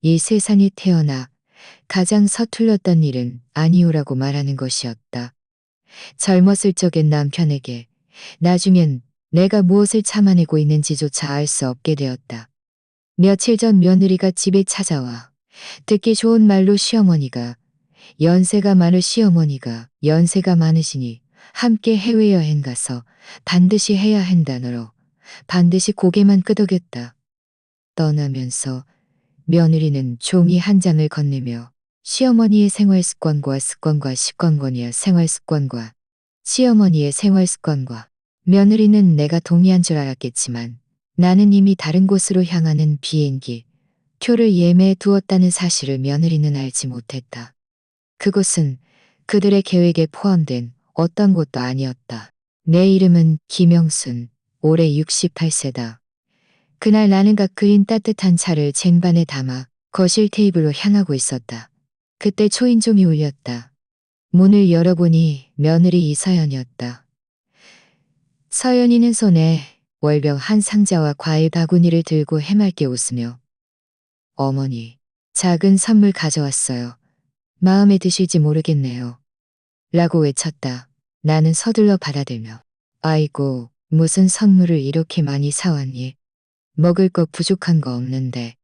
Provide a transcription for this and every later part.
이 세상에 태어나 가장 서툴렀던 일은 아니오라고 말하는 것이었다. 젊었을 적엔 남편에게, 나중엔 내가 무엇을 참아내고 있는지조차 알 수 없게 되었다. 며칠 전 며느리가 집에 찾아와 듣기 좋은 말로 시어머니가 연세가 많으시니 함께 해외여행 가서 반드시 해야 한다너러 반드시 고개만 끄덕였다. 떠나면서 며느리는 종이 한 장을 건네며 시어머니의 생활 습관과 생활 습관과 시어머니의 생활 습관과 며느리는 내가 동의한 줄 알았겠지만 나는 이미 다른 곳으로 향하는 비행기 표를 예매해 두었다는 사실을 며느리는 알지 못했다. 그곳은 그들의 계획에 포함된 어떤 곳도 아니었다. 내 이름은 김영순, 올해 68세다. 그날 나는 각 그린 따뜻한 차를 쟁반에 담아 거실 테이블로 향하고 있었다. 그때 초인종이 울렸다. 문을 열어보니 며느리 이서연이었다. 서연이는 손에 월병 한 상자와 과일 바구니를 들고 해맑게 웃으며 어머니, 작은 선물 가져왔어요. 마음에 드실지 모르겠네요. 라고 외쳤다. 나는 서둘러 받아들며 아이고, 무슨 선물을 이렇게 많이 사왔니? 먹을 거 부족한 거 없는데.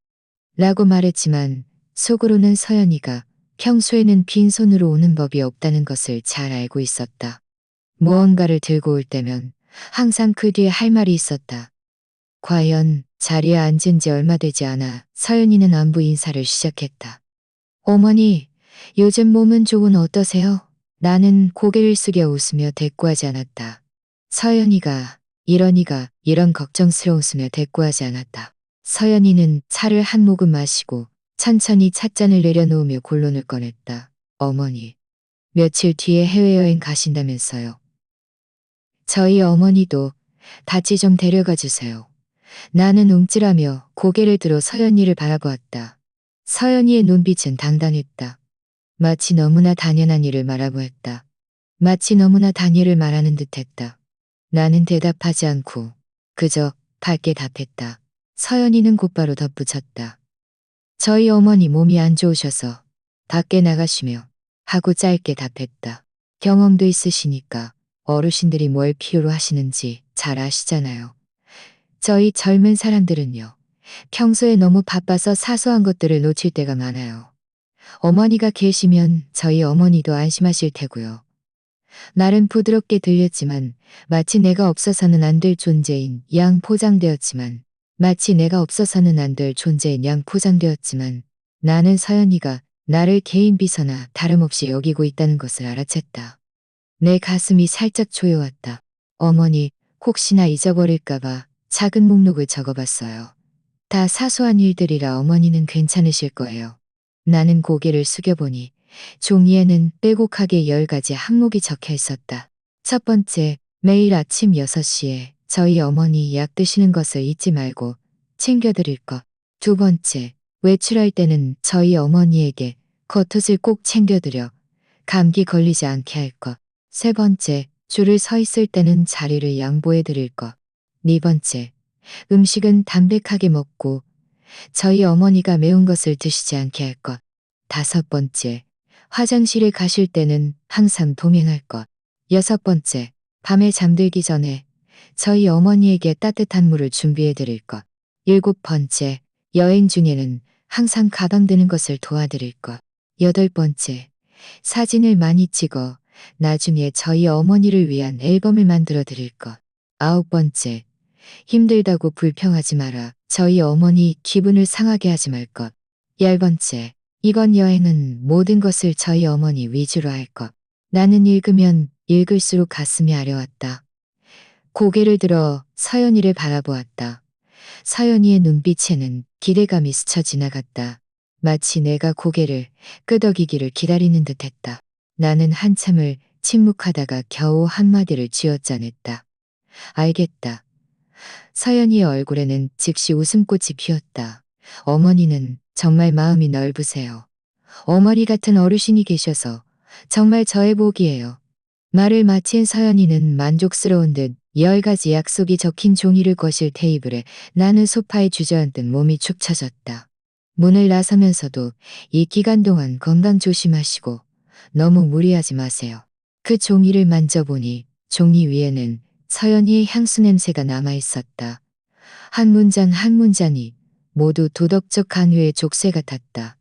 라고 말했지만 속으로는 서연이가 평소에는 빈손으로 오는 법이 없다는 것을 잘 알고 있었다. 무언가를 들고 올 때면 항상 그 뒤에 할 말이 있었다. 과연 자리에 앉은 지 얼마 되지 않아 서연이는 안부 인사를 시작했다. 어머니, 요즘 몸은 조금 어떠세요? 나는 고개를 숙여 웃으며 대꾸하지 않았다. 서연이가 이런 걱정스러운 웃으며 대꾸하지 않았다. 서연이는 차를 한 모금 마시고 천천히 찻잔을 내려놓으며 본론을 꺼냈다. 어머니, 며칠 뒤에 해외여행 가신다면서요. 저희 어머니도 같이 좀 데려가 주세요. 나는 움찔하며 고개를 들어 서연이를 바라보았다. 서연이의 눈빛은 당당했다. 마치 너무나 당연한 일을 말하고 마치 너무나 당일을 말하는 듯했다. 나는 대답하지 않고 그저 밝게 답했다. 서연이는 곧바로 덧붙였다. 저희 어머니 몸이 안 좋으셔서 밖에 나가시며 하고 짧게 답했다. 경험도 있으시니까 어르신들이 뭘 필요로 하시는지 잘 아시잖아요. 저희 젊은 사람들은요. 평소에 너무 바빠서 사소한 것들을 놓칠 때가 많아요. 어머니가 계시면 저희 어머니도 안심하실 테고요. 말은 부드럽게 들렸지만 마치 내가 없어서는 안 될 존재인 양 포장되었지만 나는 서연이가 나를 개인 비서나 다름없이 여기고 있다는 것을 알아챘다. 내 가슴이 살짝 조여왔다. 어머니, 혹시나 잊어버릴까봐 작은 목록을 적어봤어요. 다 사소한 일들이라 어머니는 괜찮으실 거예요. 나는 고개를 숙여보니 종이에는 빼곡하게 10가지 항목이 적혀 있었다. 첫 번째, 매일 아침 6시에 저희 어머니 약 드시는 것을 잊지 말고 챙겨드릴 것. 두 번째, 외출할 때는 저희 어머니에게 겉옷을 꼭 챙겨드려 감기 걸리지 않게 할 것. 세 번째, 줄을 서 있을 때는 자리를 양보해 드릴 것. 네 번째, 음식은 담백하게 먹고 저희 어머니가 매운 것을 드시지 않게 할 것. 다섯 번째, 화장실에 가실 때는 항상 동행할 것. 여섯 번째, 밤에 잠들기 전에 저희 어머니에게 따뜻한 물을 준비해 드릴 것. 일곱 번째, 여행 중에는 항상 가방 드는 것을 도와드릴 것. 여덟 번째, 사진을 많이 찍어 나중에 저희 어머니를 위한 앨범을 만들어 드릴 것. 아홉 번째, 힘들다고 불평하지 마라. 저희 어머니 기분을 상하게 하지 말 것. 열 번째, 이번 여행은 모든 것을 저희 어머니 위주로 할 것. 나는 읽으면 읽을수록 가슴이 아려왔다. 고개를 들어 서연이를 바라보았다. 서연이의 눈빛에는 기대감이 스쳐 지나갔다. 마치 내가 고개를 끄덕이기를 기다리는 듯했다. 나는 한참을 침묵하다가 겨우 한마디를 쥐어짜냈다. 알겠다. 서연이의 얼굴에는 즉시 웃음꽃이 피었다. 어머니는 정말 마음이 넓으세요. 어머니 같은 어르신이 계셔서 정말 저의 복이에요. 말을 마친 서연이는 만족스러운 듯 10가지 약속이 적힌 종이를 거실 테이블에 나는 소파에 주저앉듯 몸이 축 처졌다. 문을 나서면서도 이 기간 동안 건강 조심하시고 너무 무리하지 마세요. 그 종이를 만져보니 종이 위에는 서연이의 향수 냄새가 남아 있었다. 한 문장 한 문장이 모두 도덕적 간유의 족쇄 같았다.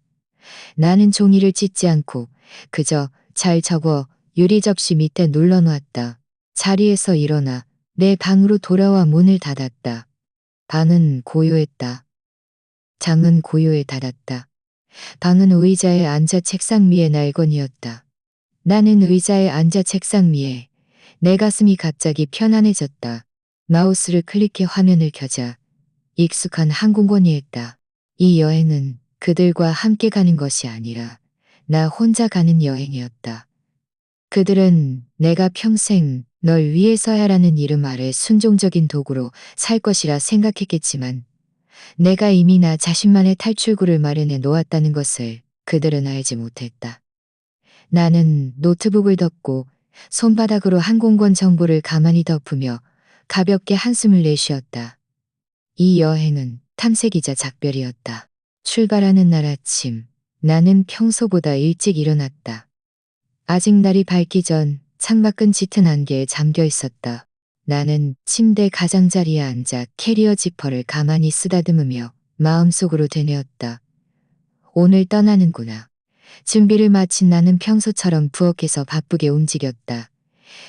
나는 종이를 찢지 않고 그저 잘 적어 유리 접시 밑에 눌러놓았다. 자리에서 일어나 내 방으로 돌아와 문을 닫았다. 방은 고요했다. 장은 고요에 닫았다. 방은 의자에 앉아 책상 위에 날건이었다. 나는 의자에 앉아 책상 위에 내 가슴이 갑자기 편안해졌다. 마우스를 클릭해 화면을 켜자 익숙한 항공권이 했다. 이 여행은 그들과 함께 가는 것이 아니라 나 혼자 가는 여행이었다. 그들은 내가 평생 널 위해서야라는 이름 아래 순종적인 도구로 살 것이라 생각했겠지만 내가 이미 나 자신만의 탈출구를 마련해 놓았다는 것을 그들은 알지 못했다. 나는 노트북을 덮고 손바닥으로 항공권 정보를 가만히 덮으며 가볍게 한숨을 내쉬었다. 이 여행은 탐색이자 작별이었다. 출발하는 날 아침, 나는 평소보다 일찍 일어났다. 아직 날이 밝기 전 창밖은 짙은 안개에 잠겨 있었다. 나는 침대 가장자리에 앉아 캐리어 지퍼를 가만히 쓰다듬으며 마음속으로 되뇌었다. 오늘 떠나는구나. 준비를 마친 나는 평소처럼 부엌에서 바쁘게 움직였다.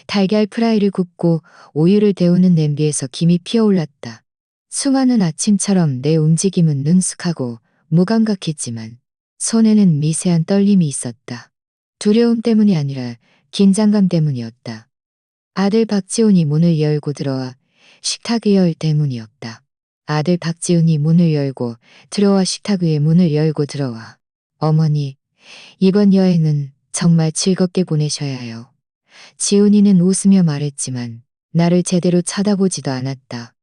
달걀 프라이를 굽고 우유를 데우는 냄비에서 김이 피어올랐다. 수많은 아침처럼 내 움직임은 능숙하고 무감각했지만 손에는 미세한 떨림이 있었다. 두려움 때문이 아니라 긴장감 때문이었다. 아들 박지훈이 문을 열고 들어와 식탁 위의 열 때문이었다. 아들 박지훈이 문을 열고 들어와 식탁 위에 문을 열고 들어와. 어머니, 이번 여행은 정말 즐겁게 보내셔야 해요. 지훈이는 웃으며 말했지만 나를 제대로 쳐다보지도 않았다.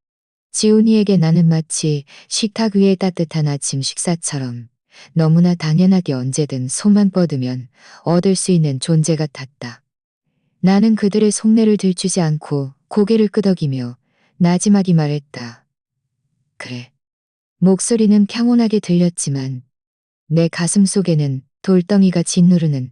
지훈이에게 나는 마치 식탁 위의 따뜻한 아침 식사처럼 너무나 당연하게 언제든 손만 뻗으면 얻을 수 있는 존재 같았다. 나는 그들의 속내를 들추지 않고 고개를 끄덕이며 나지막이 말했다. 그래. 목소리는 평온하게 들렸지만 내 가슴 속에는 들덩이가 짓누르는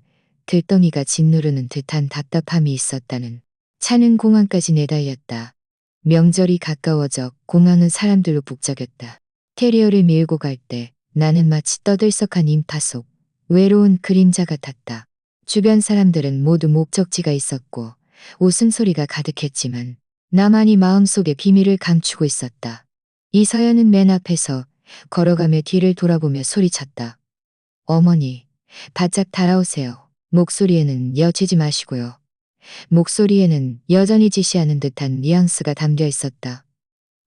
듯한 답답함이 있었다는. 차는 공항까지 내달렸다. 명절이 가까워져 공항은 사람들로 북적였다. 캐리어를 밀고 갈 때 나는 마치 떠들썩한 인파 속 외로운 그림자 같았다. 주변 사람들은 모두 목적지가 있었고 웃음소리가 가득했지만 나만이 마음속에 비밀을 감추고 있었다. 이서연은 맨 앞에서 걸어가며 뒤를 돌아보며 소리쳤다. 어머니, 바짝 달아오세요. 목소리에는 여치지 마시고요. 목소리에는 여전히 지시하는 듯한 뉘앙스가 담겨 있었다.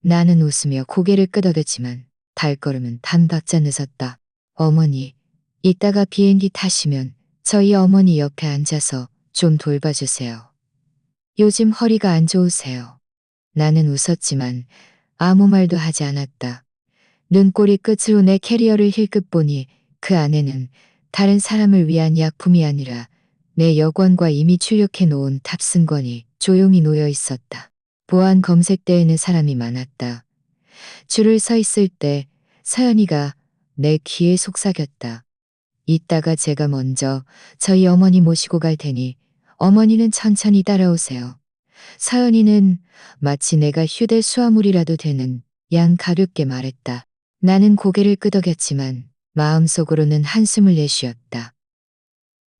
나는 웃으며 고개를 끄덕였지만 발걸음은 반박자 늦었다. 어머니, 이따가 비행기 타시면 저희 어머니 옆에 앉아서 좀 돌봐주세요. 요즘 허리가 안 좋으세요. 나는 웃었지만 아무 말도 하지 않았다. 눈꼬리 끝으로 내 캐리어를 힐끗 보니 그 안에는 다른 사람을 위한 약품이 아니라 내 여권과 이미 출력해 놓은 탑승권이 조용히 놓여 있었다. 보안 검색대에는 사람이 많았다. 줄을 서 있을 때 서연이가 내 귀에 속삭였다. 이따가 제가 먼저 저희 어머니 모시고 갈 테니 어머니는 천천히 따라오세요. 서연이는 마치 내가 휴대 수화물이라도 되는 양 가볍게 말했다. 나는 고개를 끄덕였지만 마음속으로는 한숨을 내쉬었다.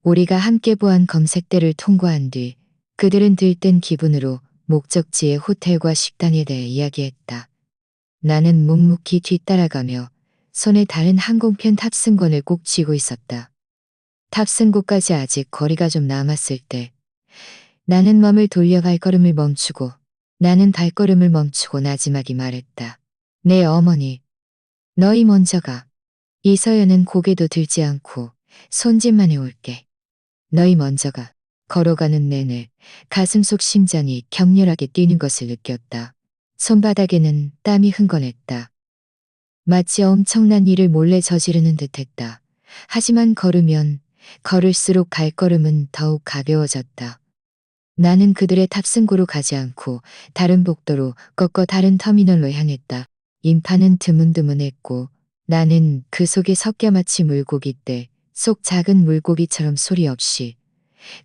우리가 함께 보안 검색대를 통과한 뒤 그들은 들뜬 기분으로 목적지의 호텔과 식당에 대해 이야기했다. 나는 묵묵히 뒤따라가며 손에 다른 항공편 탑승권을 꼭 쥐고 있었다. 탑승구까지 아직 거리가 좀 남았을 때 나는 발걸음을 멈추고 나지막이 말했다. 내 어머니, 너희 먼저 가. 이서연은 고개도 들지 않고 손짓만 해올게. 너희 먼저 가. 걸어가는 내내 가슴속 심장이 격렬하게 뛰는 것을 느꼈다. 손바닥에는 땀이 흥건했다. 마치 엄청난 일을 몰래 저지르는 듯했다. 하지만 걸을수록 발걸음은 더욱 가벼워졌다. 나는 그들의 탑승구로 가지 않고 다른 복도로 꺾어 다른 터미널로 향했다. 인파는 드문드문했고 나는 그 속에 섞여 마치 물고기 떼 속 작은 물고기처럼 소리 없이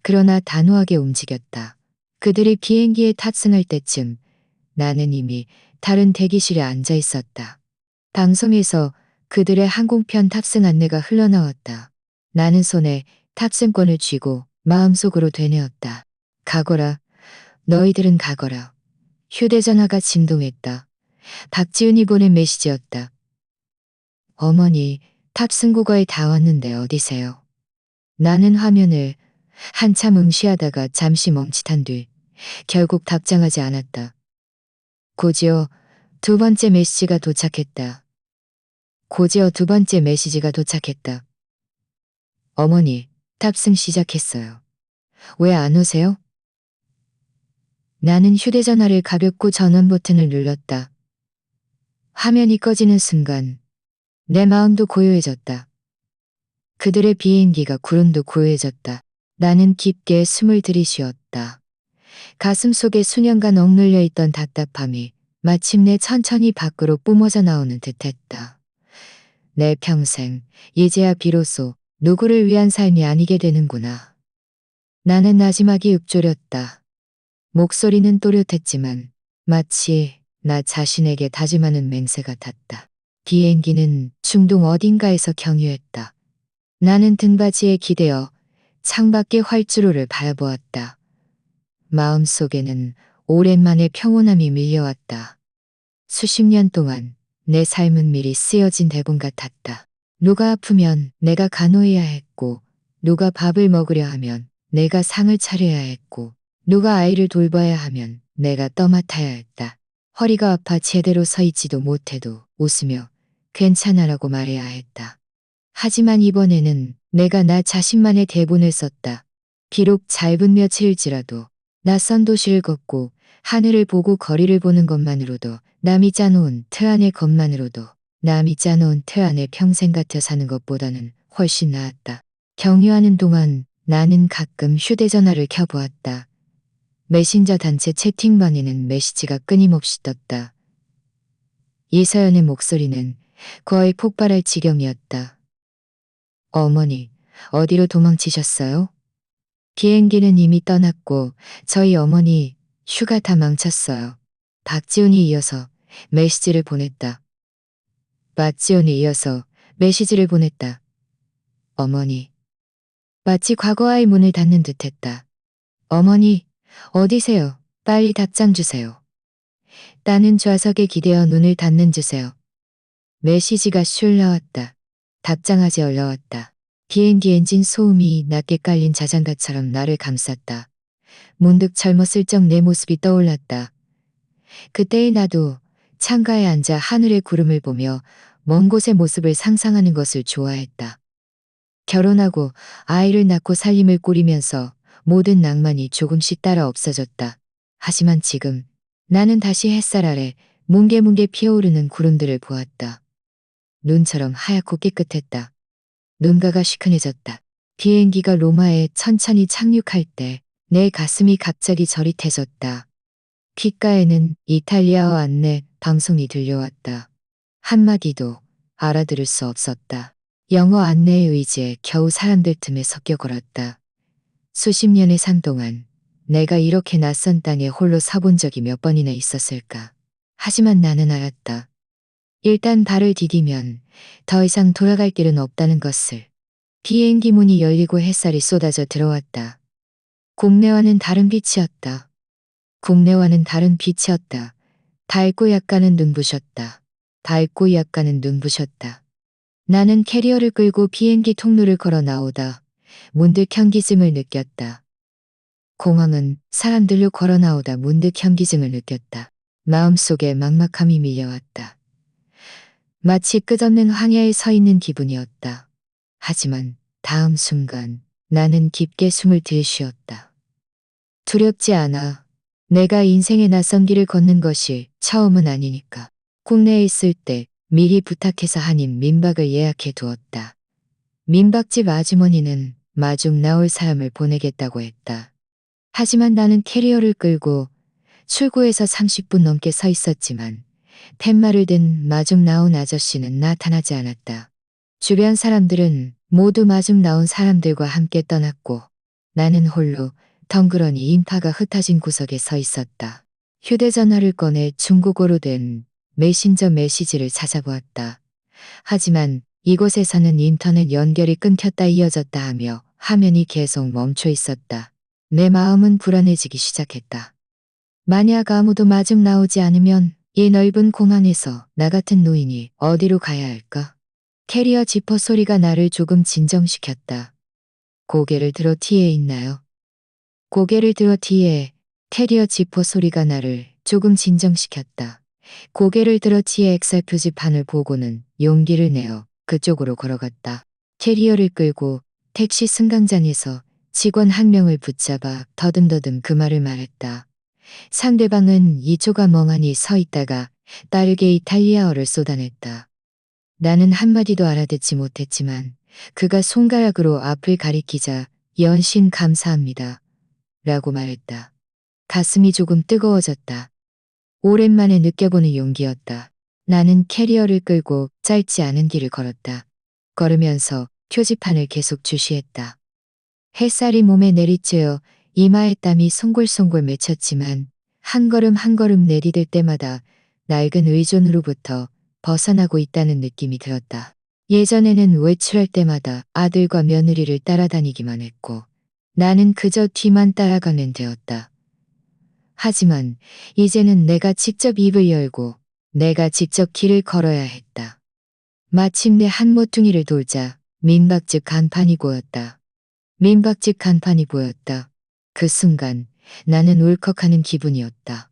그러나 단호하게 움직였다. 그들이 비행기에 탑승할 때쯤 나는 이미 다른 대기실에 앉아 있었다. 방송에서 그들의 항공편 탑승 안내가 흘러나왔다. 나는 손에 탑승권을 쥐고 마음속으로 되뇌었다. 가거라. 너희들은 가거라. 휴대전화가 진동했다. 박지훈이 보낸 메시지였다. 어머니, 탑승구가에 다 왔는데 어디세요? 나는 화면을 한참 응시하다가 잠시 멈칫한 뒤 결국 답장하지 않았다. 곧이어 두 번째 메시지가 도착했다. 곧이어 두 번째 메시지가 도착했다. 어머니, 탑승 시작했어요. 왜 안 오세요? 나는 휴대전화를 가볍고 전원 버튼을 눌렀다. 화면이 꺼지는 순간 내 마음도 고요해졌다. 그들의 비행기가 구름도 고요해졌다. 나는 깊게 숨을 들이쉬었다. 가슴 속에 수년간 억눌려 있던 답답함이 마침내 천천히 밖으로 뿜어져 나오는 듯했다. 내 평생 이제야 비로소 누구를 위한 삶이 아니게 되는구나. 나는 나지막이 읊조렸다. 목소리는 또렷했지만 마치 나 자신에게 다짐하는 맹세 같았다. 비행기는 중동 어딘가에서 경유했다. 나는 등받이에 기대어 창밖의 활주로를 바라보았다. 마음속에는 오랜만에 평온함이 밀려왔다. 수십 년 동안 내 삶은 미리 쓰여진 대본 같았다. 누가 아프면 내가 간호해야 했고, 누가 밥을 먹으려 하면 내가 상을 차려야 했고, 누가 아이를 돌봐야 하면 내가 떠맡아야 했다. 허리가 아파 제대로 서 있지도 못해도 웃으며 괜찮아라고 말해야 했다. 하지만 이번에는 내가 나 자신만의 대본을 썼다. 비록 짧은 며칠일지라도 낯선 도시를 걷고 하늘을 보고 거리를 보는 것만으로도 남이 짜놓은 틀 안의 것만으로도 남이 짜놓은 틀 안에 평생 갇혀 사는 것보다는 훨씬 나았다. 경유하는 동안 나는 가끔 휴대전화를 켜보았다. 메신저 단체 채팅방에는 메시지가 끊임없이 떴다. 이서연의 목소리는 거의 폭발할 지경이었다. 어머니, 어디로 도망치셨어요? 비행기는 이미 떠났고 저희 어머니 휴가 다 망쳤어요. 박지훈이 이어서 메시지를 보냈다. 박지훈이 이어서 메시지를 보냈다. 어머니. 마치 과거와의 문을 닫는 듯했다. 어머니, 어디세요? 빨리 답장 주세요. 나는 좌석에 기대어 눈을 닫는 주세요. 메시지가 슐 나왔다. 답장하지 얼려왔다. 비행기 엔진 소음이 낮게 깔린 자장가처럼 나를 감쌌다. 문득 젊었을 적 내 모습이 떠올랐다. 그때의 나도 창가에 앉아 하늘의 구름을 보며 먼 곳의 모습을 상상하는 것을 좋아했다. 결혼하고 아이를 낳고 살림을 꾸리면서 모든 낭만이 조금씩 따라 없어졌다. 하지만 지금 나는 다시 햇살 아래 뭉게뭉게 피어오르는 구름들을 보았다. 눈처럼 하얗고 깨끗했다. 눈가가 시큰해졌다. 비행기가 로마에 천천히 착륙할 때 내 가슴이 갑자기 저릿해졌다. 귓가에는 이탈리아어 안내 방송이 들려왔다. 한마디도 알아들을 수 없었다. 영어 안내의 의지에 겨우 사람들 틈에 섞여 걸었다. 수십 년의 삶 동안 내가 이렇게 낯선 땅에 홀로 서본 적이 몇 번이나 있었을까. 하지만 나는 알았다. 일단 발을 디디면 더 이상 돌아갈 길은 없다는 것을. 비행기 문이 열리고 햇살이 쏟아져 들어왔다. 국내와는 다른 빛이었다. 국내와는 다른 빛이었다. 밝고 약간은 눈부셨다. 밝고 약간은 눈부셨다. 나는 캐리어를 끌고 비행기 통로를 걸어 나오다 문득 현기증을 느꼈다. 공항은 사람들로 걸어 나오다 문득 현기증을 느꼈다. 마음속에 막막함이 밀려왔다. 마치 끝없는 황야에 서 있는 기분이었다. 하지만 다음 순간 나는 깊게 숨을 들이쉬었다. 두렵지 않아. 내가 인생의 낯선 길을 걷는 것이 처음은 아니니까. 국내에 있을 때 미리 부탁해서 한인 민박을 예약해 두었다. 민박집 아주머니는 마중 나올 사람을 보내겠다고 했다. 하지만 나는 캐리어를 끌고 출구에서 30분 넘게 서 있었지만 팻말을 든 마중 나온 아저씨는 나타나지 않았다. 주변 사람들은 모두 마중 나온 사람들과 함께 떠났고 나는 홀로 덩그러니 인파가 흩어진 구석에 서 있었다. 휴대전화를 꺼내 중국어로 된 메신저 메시지를 찾아보았다. 하지만 이곳에서는 인터넷 연결이 끊겼다 이어졌다 하며 화면이 계속 멈춰 있었다. 내 마음은 불안해지기 시작했다. 만약 아무도 마중 나오지 않으면 이 넓은 공항에서 나 같은 노인이 어디로 가야 할까? 캐리어 지퍼 소리가 나를 조금 진정시켰다. 고개를 들어 뒤에 있나요? 고개를 들어 뒤에 캐리어 지퍼 소리가 나를 조금 진정시켰다. 고개를 들어 뒤에 엑셀 표지판을 보고는 용기를 내어 그쪽으로 걸어갔다. 캐리어를 끌고 택시 승강장에서 직원 한 명을 붙잡아 더듬더듬 그 말을 말했다. 상대방은 2초가 멍하니 서 있다가 빠르게 이탈리아어를 쏟아냈다. 나는 한마디도 알아듣지 못했지만 그가 손가락으로 앞을 가리키자 연신 감사합니다. 라고 말했다. 가슴이 조금 뜨거워졌다. 오랜만에 느껴보는 용기였다. 나는 캐리어를 끌고 짧지 않은 길을 걸었다. 걸으면서 표지판을 계속 주시했다. 햇살이 몸에 내리쬐어 이마에 땀이 송골송골 맺혔지만 한 걸음 한 걸음 내디딜 때마다 낡은 의존으로부터 벗어나고 있다는 느낌이 들었다. 예전에는 외출할 때마다 아들과 며느리를 따라다니기만 했고 나는 그저 뒤만 따라가면 되었다. 하지만 이제는 내가 직접 입을 열고 내가 직접 길을 걸어야 했다. 마침내 한 모퉁이를 돌자 민박집 간판이 보였다. 민박집 간판이 보였다. 그 순간 나는 울컥하는 기분이었다.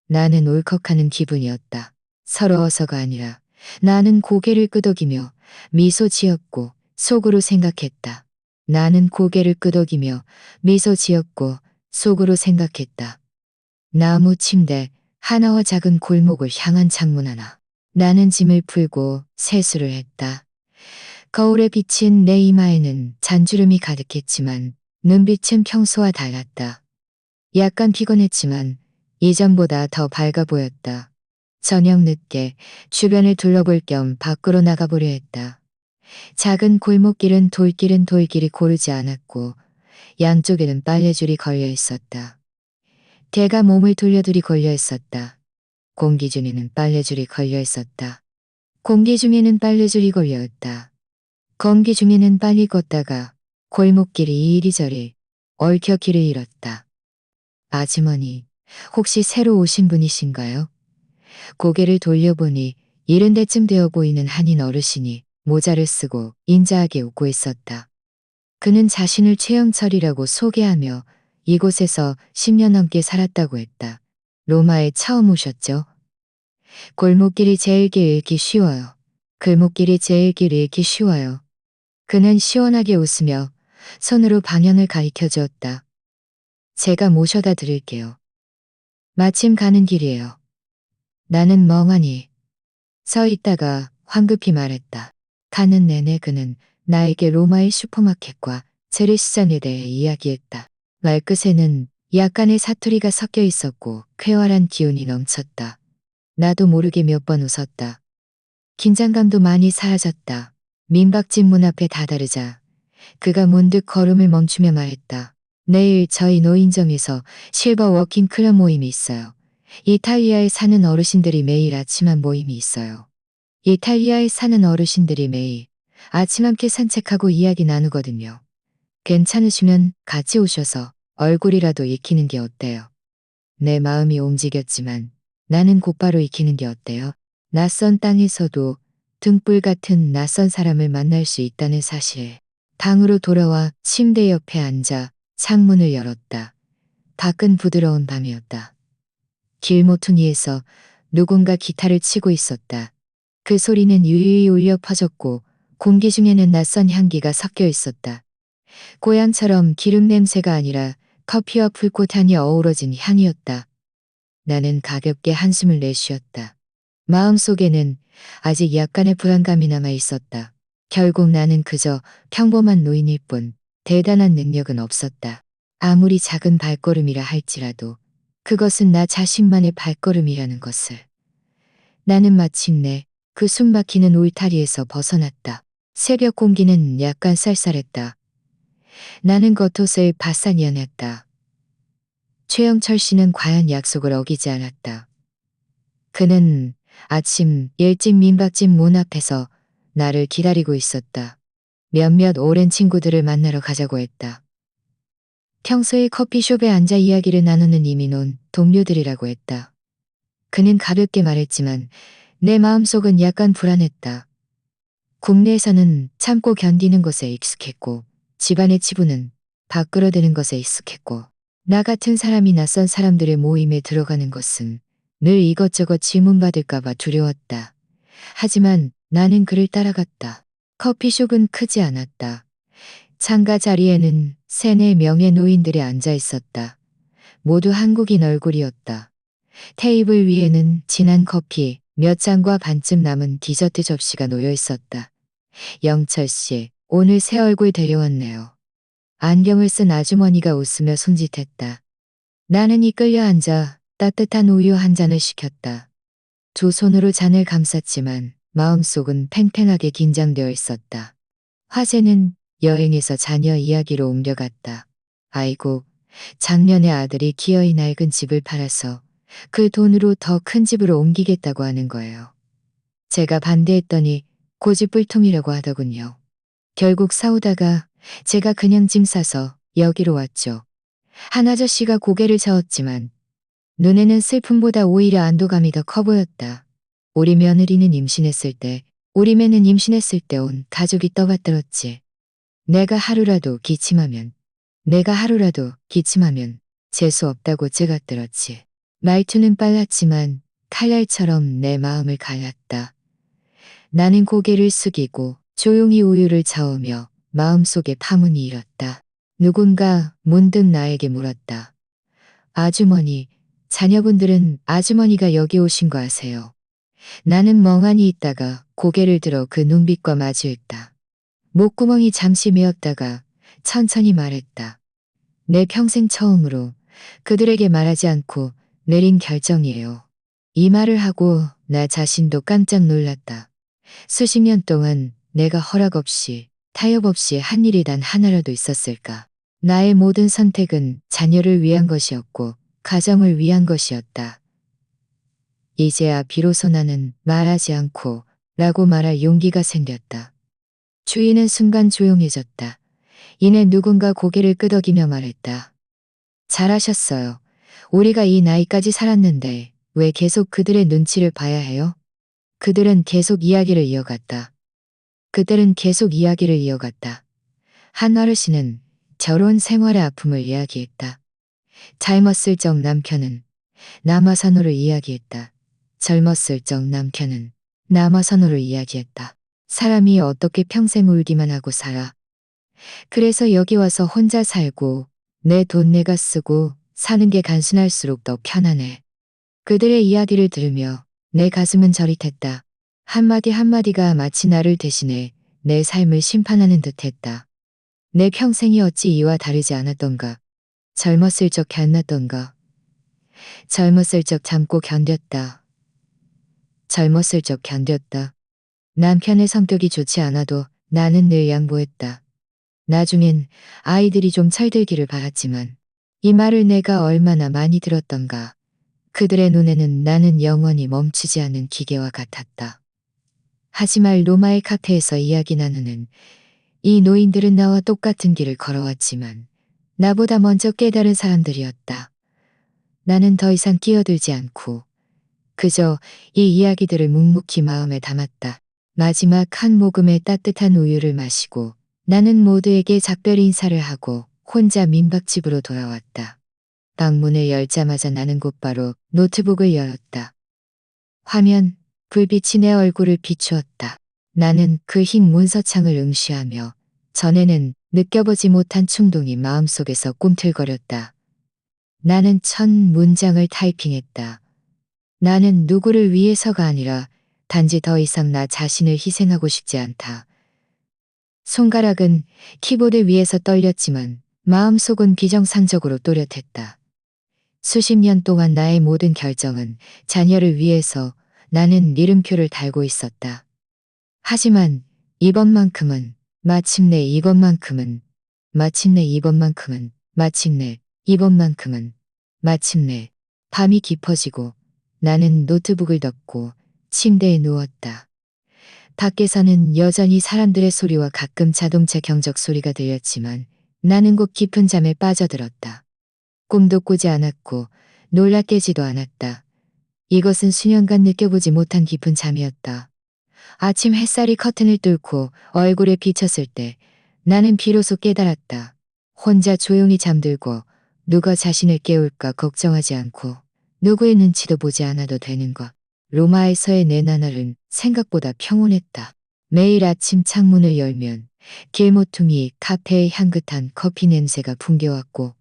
나는 울컥하는 기분이었다. 서러워서가 아니라 나는 고개를 끄덕이며 미소 지었고 속으로 생각했다. 나는 고개를 끄덕이며 미소 지었고 속으로 생각했다. 나무 침대 하나와 작은 골목을 향한 창문 하나. 나는 짐을 풀고 세수를 했다. 거울에 비친 내 이마에는 잔주름이 가득했지만 눈빛은 평소와 달랐다. 약간 피곤했지만 이전보다 더 밝아 보였다. 저녁 늦게 주변을 둘러볼 겸 밖으로 나가보려 했다. 작은 골목길은 돌길이 고르지 않았고 양쪽에는 빨래줄이 걸려 있었다. 개가 몸을 돌려들이 걸려 있었다. 공기 중에는 빨래줄이 걸려 있었다. 공기 중에는 빨래줄이 걸려 있다. 건기 중에는 빨리 걷다가 골목길이 이리저리 얽혀 길을 잃었다. 아주머니, 혹시 새로 오신 분이신가요? 고개를 돌려보니 이른 데쯤 되어 보이는 한인 어르신이 모자를 쓰고 인자하게 웃고 있었다. 그는 자신을 최영철이라고 소개하며 이곳에서 10년 넘게 살았다고 했다. 로마에 처음 오셨죠? 골목길이 제일 길기 쉬워요. 골목길이 제일 길기 쉬워요. 그는 시원하게 웃으며 손으로 방향을 가리켜 주었다. 제가 모셔다 드릴게요. 마침 가는 길이에요. 나는 멍하니 서 있다가 황급히 말했다. 가는 내내 그는 나에게 로마의 슈퍼마켓과 재래시장에 대해 이야기했다. 말끝에는 약간의 사투리가 섞여 있었고 쾌활한 기운이 넘쳤다. 나도 모르게 몇 번 웃었다. 긴장감도 많이 사라졌다. 민박집 문 앞에 다다르자 그가 문득 걸음을 멈추며 말했다. 내일 저희 노인정에서 실버 워킹 클럽 모임이 있어요. 이탈리아에 사는 어르신들이 매일 아침한 모임이 있어요. 이탈리아에 사는 어르신들이 매일 아침 함께 산책하고 이야기 나누거든요. 괜찮으시면 같이 오셔서 얼굴이라도 익히는 게 어때요? 내 마음이 움직였지만 나는 곧바로 익히는 게 어때요? 낯선 땅에서도 등불 같은 낯선 사람을 만날 수 있다는 사실. 방으로 돌아와 침대 옆에 앉아 창문을 열었다. 밖은 부드러운 밤이었다. 길모퉁이에서 누군가 기타를 치고 있었다. 그 소리는 유유히 울려 퍼졌고 공기 중에는 낯선 향기가 섞여 있었다. 고향처럼 기름 냄새가 아니라 커피와 풀꽃향이 어우러진 향이었다. 나는 가볍게 한숨을 내쉬었다. 마음속에는 아직 약간의 불안감이 남아 있었다. 결국 나는 그저 평범한 노인일 뿐 대단한 능력은 없었다. 아무리 작은 발걸음이라 할지라도 그것은 나 자신만의 발걸음이라는 것을. 나는 마침내 그 숨막히는 울타리에서 벗어났다. 새벽 공기는 약간 쌀쌀했다. 나는 겉옷을 바싹 연했다. 최영철 씨는 과연 약속을 어기지 않았다. 그는 아침 일찍 민박집 문 앞에서 나를 기다리고 있었다. 몇몇 오랜 친구들을 만나러 가자고 했다. 평소에 커피숍에 앉아 이야기를 나누는 이민온 동료들이라고 했다. 그는 가볍게 말했지만 내 마음속은 약간 불안했다. 국내에서는 참고 견디는 것에 익숙했고 집안의 치부는 바꾸러드는 것에 익숙했고 나 같은 사람이 낯선 사람들의 모임에 들어가는 것은 늘 이것저것 질문받을까봐 두려웠다. 하지만 나는 그를 따라갔다. 커피숍은 크지 않았다. 창가 자리에는 3~4명의 노인들이 앉아 있었다. 모두 한국인 얼굴이었다. 테이블 위에는 진한 커피 몇 잔과 반쯤 남은 디저트 접시가 놓여 있었다. 영철 씨, 오늘 새 얼굴 데려왔네요. 안경을 쓴 아주머니가 웃으며 손짓했다. 나는 이끌려 앉아 따뜻한 우유 한 잔을 시켰다. 두 손으로 잔을 감쌌지만 마음속은 팽팽하게 긴장되어 있었다. 화제는 여행에서 자녀 이야기로 옮겨갔다. 아이고, 작년에 아들이 기어이 낡은 집을 팔아서 그 돈으로 더 큰 집으로 옮기겠다고 하는 거예요. 제가 반대했더니 고집불통이라고 하더군요. 결국 싸우다가 제가 그냥 짐 싸서 여기로 왔죠. 한 아저씨가 고개를 저었지만 눈에는 슬픔보다 오히려 안도감이 더 커 보였다. 우리 며느리는 임신했을 때, 우리 매는 임신했을 때 온 가족이 떠받들었지. 내가 하루라도 기침하면 재수 없다고 째갔들었지. 말투는 빨랐지만 칼날처럼 내 마음을 갈랐다. 나는 고개를 숙이고 조용히 우유를 저으며 마음속에 파문이 일었다. 누군가 문득 나에게 물었다. 아주머니, 자녀분들은 아주머니가 여기 오신 거 아세요? 나는 멍하니 있다가 고개를 들어 그 눈빛과 마주했다. 목구멍이 잠시 메었다가 천천히 말했다. 내 평생 처음으로 그들에게 말하지 않고 내린 결정이에요. 이 말을 하고 나 자신도 깜짝 놀랐다. 수십 년 동안 내가 허락 없이, 타협 없이 한 일이 단 하나라도 있었을까? 나의 모든 선택은 자녀를 위한 것이었고 가정을 위한 것이었다. 이제야 비로소 나는 말하지 않고 라고 말할 용기가 생겼다. 주위는 순간 조용해졌다. 이내 누군가 고개를 끄덕이며 말했다. 잘하셨어요. 우리가 이 나이까지 살았는데 왜 계속 그들의 눈치를 봐야 해요? 그들은 계속 이야기를 이어갔다. 한 어르신은 결혼 생활의 아픔을 이야기했다. 젊었을 적 남편은 남아선호를 이야기했다. 사람이 어떻게 평생 울기만 하고 살아. 그래서 여기 와서 혼자 살고 내 돈 내가 쓰고 사는 게 간순할수록 더 편하네. 그들의 이야기를 들으며 내 가슴은 저릿했다. 한마디 한마디가 마치 나를 대신해 내 삶을 심판하는 듯했다. 내 평생이 어찌 이와 다르지 않았던가. 젊었을 적 참고 견뎠다. 남편의 성격이 좋지 않아도 나는 늘 양보했다. 나중엔 아이들이 좀 철들기를 바랐지만 이 말을 내가 얼마나 많이 들었던가. 그들의 눈에는 나는 영원히 멈추지 않는 기계와 같았다. 하지만 로마의 카페에서 이야기 나누는 이 노인들은 나와 똑같은 길을 걸어왔지만 나보다 먼저 깨달은 사람들이었다. 나는 더 이상 끼어들지 않고 그저 이 이야기들을 묵묵히 마음에 담았다. 마지막 한 모금의 따뜻한 우유를 마시고 나는 모두에게 작별 인사를 하고 혼자 민박집으로 돌아왔다. 방문을 열자마자 나는 곧바로 노트북을 열었다. 화면, 불빛이 내 얼굴을 비추었다. 나는 그 흰 문서창을 응시하며 전에는 느껴보지 못한 충동이 마음속에서 꿈틀거렸다. 나는 첫 문장을 타이핑했다. 나는 누구를 위해서가 아니라 단지 더 이상 나 자신을 희생하고 싶지 않다. 손가락은 키보드 위에서 떨렸지만 마음속은 비정상적으로 또렷했다. 수십 년 동안 나의 모든 결정은 자녀를 위해서, 나는 이름표를 달고 있었다. 하지만 이번만큼은, 마침내 이번만큼은, 마침내 이번만큼은, 마침내 이번만큼은, 마침내 밤이 깊어지고 나는 노트북을 덮고 침대에 누웠다. 밖에서는 여전히 사람들의 소리와 가끔 자동차 경적 소리가 들렸지만 나는 곧 깊은 잠에 빠져들었다. 꿈도 꾸지 않았고 놀라 깨지도 않았다. 이것은 수년간 느껴보지 못한 깊은 잠이었다. 아침 햇살이 커튼을 뚫고 얼굴에 비쳤을 때 나는 비로소 깨달았다. 혼자 조용히 잠들고 누가 자신을 깨울까 걱정하지 않고 누구의 눈치도 보지 않아도 되는 것. 로마에서의 내 나날은 생각보다 평온했다. 매일 아침 창문을 열면 길모퉁이 카페의 향긋한 커피 냄새가 풍겨왔고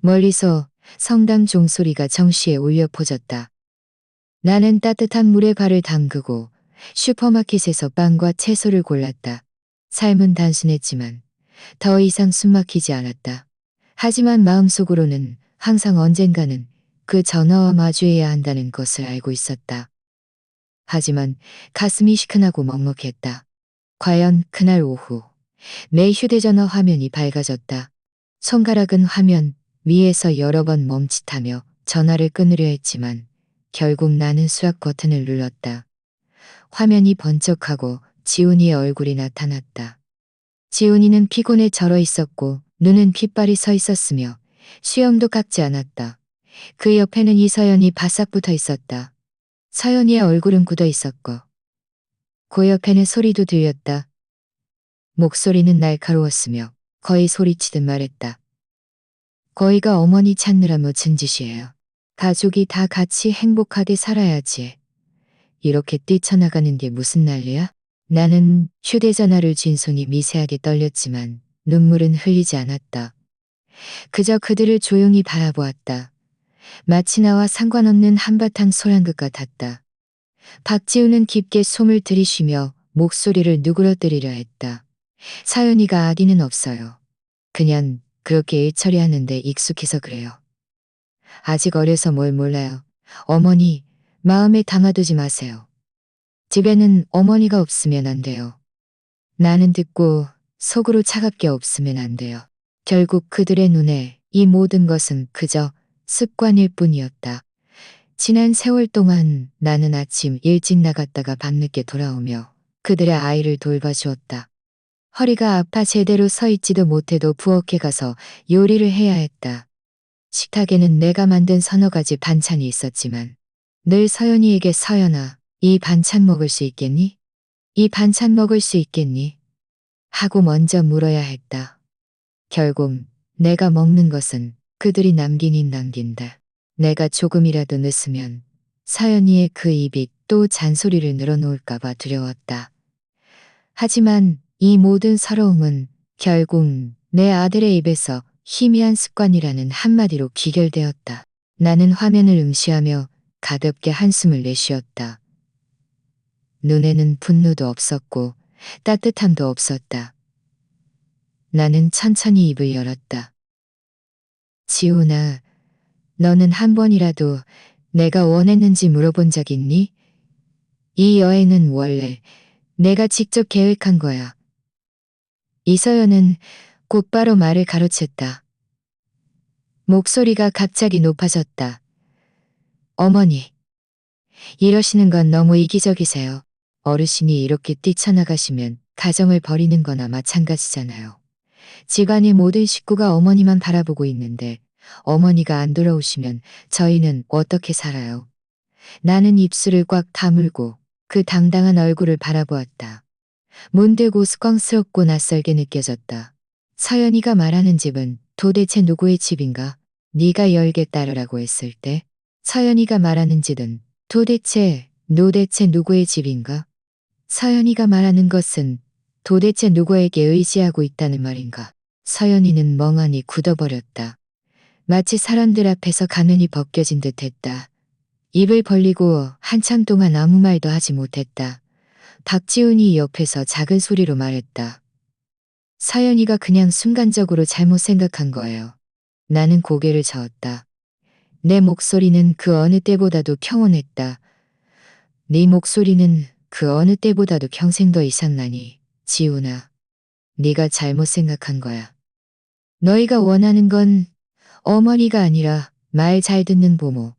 멀리서 성당 종소리가 정시에 울려 퍼졌다. 나는 따뜻한 물에 발을 담그고 슈퍼마켓에서 빵과 채소를 골랐다. 삶은 단순했지만 더 이상 숨막히지 않았다. 하지만 마음속으로는 항상 언젠가는 그 전화와 마주해야 한다는 것을 알고 있었다. 하지만 가슴이 시큰하고 먹먹했다. 과연 그날 오후 내 휴대전화 화면이 밝아졌다. 손가락은 화면 위에서 여러 번 멈칫하며 전화를 끊으려 했지만 결국 나는 수락 버튼을 눌렀다. 화면이 번쩍하고 지훈이의 얼굴이 나타났다. 지훈이는 피곤에 절어 있었고 눈은 핏발이 서 있었으며 수염도 깎지 않았다. 그 옆에는 이서연이 바싹 붙어 있었다. 서연이의 얼굴은 굳어 있었고 그 옆에는 소리도 들렸다. 목소리는 날카로웠으며 거의 소리치듯 말했다. 거의가 어머니 찾느라 무슨 짓이에요. 가족이 다 같이 행복하게 살아야지. 이렇게 뛰쳐나가는 게 무슨 난리야? 나는 휴대전화를 쥔 손이 미세하게 떨렸지만 눈물은 흘리지 않았다. 그저 그들을 조용히 바라보았다. 마치 나와 상관없는 한바탕 소란 것 같았다. 박지우는 깊게 숨을 들이쉬며 목소리를 누그러뜨리려 했다. 사연이가 아기는 없어요. 그냥 그렇게 일 처리하는데 익숙해서 그래요. 아직 어려서 뭘 몰라요. 어머니, 마음에 담아두지 마세요. 집에는 어머니가 없으면 안 돼요. 나는 듣고 속으로 차갑게 없으면 안 돼요. 결국 그들의 눈에 이 모든 것은 그저 습관일 뿐이었다. 지난 세월 동안 나는 아침 일찍 나갔다가 밤늦게 돌아오며 그들의 아이를 돌봐주었다. 허리가 아파 제대로 서 있지도 못해도 부엌에 가서 요리를 해야 했다. 식탁에는 내가 만든 서너 가지 반찬이 있었지만 늘 서연이에게 서연아, 이 반찬 먹을 수 있겠니? 이 반찬 먹을 수 있겠니? 하고 먼저 물어야 했다. 결국 내가 먹는 것은 그들이 남기니 남긴다. 내가 조금이라도 늦으면 서연이의 그 입이 또 잔소리를 늘어놓을까봐 두려웠다. 하지만 이 모든 서러움은 결국 내 아들의 입에서 희미한 습관이라는 한마디로 귀결되었다. 나는 화면을 응시하며 가볍게 한숨을 내쉬었다. 눈에는 분노도 없었고 따뜻함도 없었다. 나는 천천히 입을 열었다. 지훈아, 너는 한 번이라도 내가 원했는지 물어본 적 있니? 이 여행은 원래 내가 직접 계획한 거야. 이서연은 곧바로 말을 가로챘다. 목소리가 갑자기 높아졌다. 어머니, 이러시는 건 너무 이기적이세요. 어르신이 이렇게 뛰쳐나가시면 가정을 버리는 거나 마찬가지잖아요. 집안의 모든 식구가 어머니만 바라보고 있는데 어머니가 안 돌아오시면 저희는 어떻게 살아요? 나는 입술을 꽉 다물고 그 당당한 얼굴을 바라보았다. 문득 우스꽝스럽고 낯설게 느껴졌다. 서연이가 말하는 집은 도대체 누구의 집인가? 네가 열게 따르라고 했을 때 서연이가 말하는 집은 도대체 누구의 집인가? 서연이가 말하는 것은 도대체 누구에게 의지하고 있다는 말인가? 서연이는 멍하니 굳어버렸다. 마치 사람들 앞에서 가면이 벗겨진 듯 했다. 입을 벌리고 한참 동안 아무 말도 하지 못했다. 박지훈이 옆에서 작은 소리로 말했다. 서연이가 그냥 순간적으로 잘못 생각한 거예요. 나는 고개를 저었다. 내 목소리는 그 어느 때보다도 평온했다. 네 목소리는 그 어느 때보다도 평생 더 이상나니. 지훈아, 네가 잘못 생각한 거야. 너희가 원하는 건 어머니가 아니라 말 잘 듣는 부모.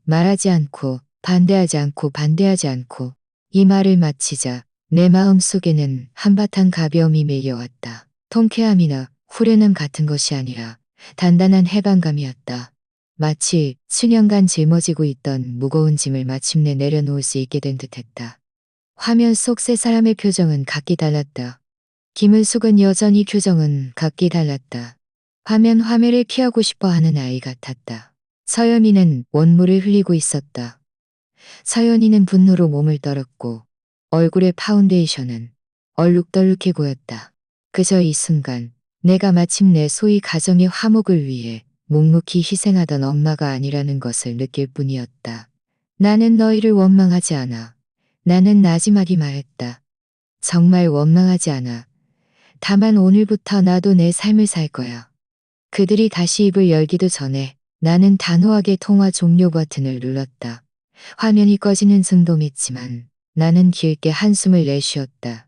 말하지 않고 반대하지 않고 반대하지 않고. 이 말을 마치자 내 마음 속에는 한바탕 가벼움이 밀려왔다. 통쾌함이나 후련함 같은 것이 아니라 단단한 해방감이었다. 마치 수년간 짊어지고 있던 무거운 짐을 마침내 내려놓을 수 있게 된 듯했다. 화면 속 세 사람의 표정은 각기 달랐다. 김은숙은 여전히 표정은 각기 달랐다. 화면을 피하고 싶어 하는 아이 같았다. 서연이는 원물을 흘리고 있었다. 서연이는 분노로 몸을 떨었고 얼굴의 파운데이션은 얼룩덜룩해 보였다. 그저 이 순간 내가 마침내 소위 가정의 화목을 위해 묵묵히 희생하던 엄마가 아니라는 것을 느낄 뿐이었다. 나는 너희를 원망하지 않아. 나는 나지막이 말했다. 정말 원망하지 않아. 다만 오늘부터 나도 내 삶을 살 거야. 그들이 다시 입을 열기도 전에 나는 단호하게 통화 종료 버튼을 눌렀다. 화면이 꺼지는 순도 맺지만 나는 길게 한숨을 내쉬었다.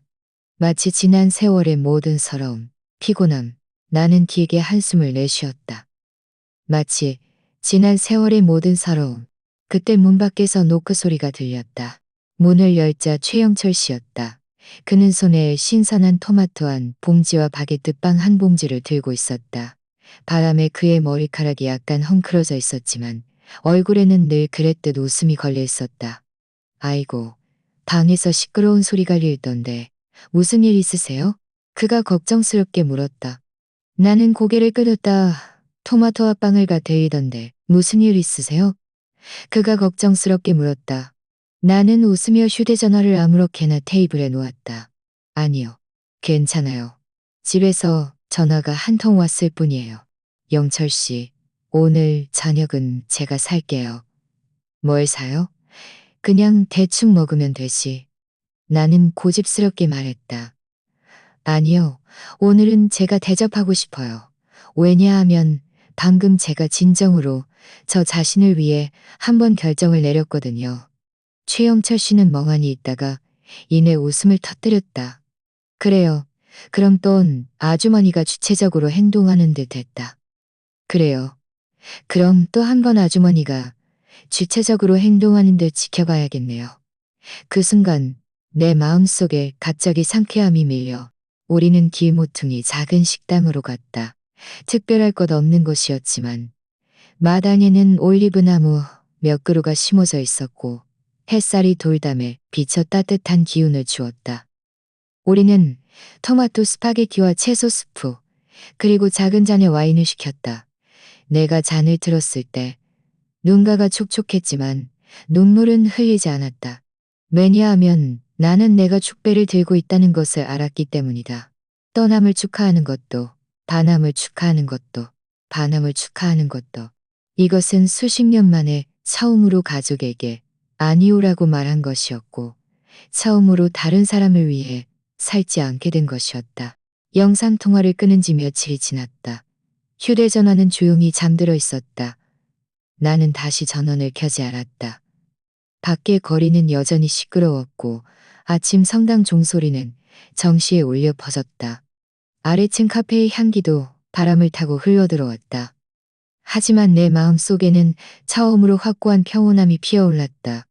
마치 지난 세월의 모든 서러움, 피곤함, 나는 길게 한숨을 내쉬었다. 마치 지난 세월의 모든 서러움. 그때 문 밖에서 노크 소리가 들렸다. 문을 열자 최영철 씨였다. 그는 손에 신선한 토마토 한 봉지와 바게트 빵 한 봉지를 들고 있었다. 바람에 그의 머리카락이 약간 헝클어져 있었지만 얼굴에는 늘 그랬듯 웃음이 걸려 있었다. 아이고, 방에서 시끄러운 소리가 들리던데 무슨 일 있으세요? 그가 걱정스럽게 물었다. 나는 고개를 끄덕다. 토마토와 빵을 가테이던데 무슨 일 있으세요? 그가 걱정스럽게 물었다. 나는 웃으며 휴대전화를 아무렇게나 테이블에 놓았다. 아니요. 괜찮아요. 집에서 전화가 한 통 왔을 뿐이에요. 영철 씨, 오늘 저녁은 제가 살게요. 뭘 사요? 그냥 대충 먹으면 되지. 나는 고집스럽게 말했다. 아니요. 오늘은 제가 대접하고 싶어요. 왜냐하면 방금 제가 진정으로 저 자신을 위해 한번 결정을 내렸거든요. 최영철 씨는 멍하니 있다가 이내 웃음을 터뜨렸다. 그래요. 그럼 또 아주머니가 주체적으로 행동하는 듯 했다. 그래요. 그럼 또 한 번 아주머니가 주체적으로 행동하는 듯 지켜봐야겠네요. 그 순간 내 마음속에 갑자기 상쾌함이 밀려 우리는 길 모퉁이 작은 식당으로 갔다. 특별할 것 없는 곳이었지만 마당에는 올리브나무 몇 그루가 심어져 있었고 햇살이 돌담에 비쳐 따뜻한 기운을 주었다. 우리는 토마토 스파게티와 채소 스프 그리고 작은 잔의 와인을 시켰다. 내가 잔을 들었을 때 눈가가 촉촉했지만 눈물은 흘리지 않았다. 왜냐하면 나는 내가 축배를 들고 있다는 것을 알았기 때문이다. 떠남을 축하하는 것도, 반함을 축하하는 것도, 반함을 축하하는 것도. 이것은 수십 년 만에 처음으로 가족에게 아니오라고 말한 것이었고, 처음으로 다른 사람을 위해 살지 않게 된 것이었다. 영상통화를 끊은 지 며칠이 지났다. 휴대전화는 조용히 잠들어 있었다. 나는 다시 전원을 켜지 않았다. 밖의 거리는 여전히 시끄러웠고 아침 성당 종소리는 정시에 울려 퍼졌다. 아래층 카페의 향기도 바람을 타고 흘러들어왔다. 하지만 내 마음 속에는 처음으로 확고한 평온함이 피어올랐다.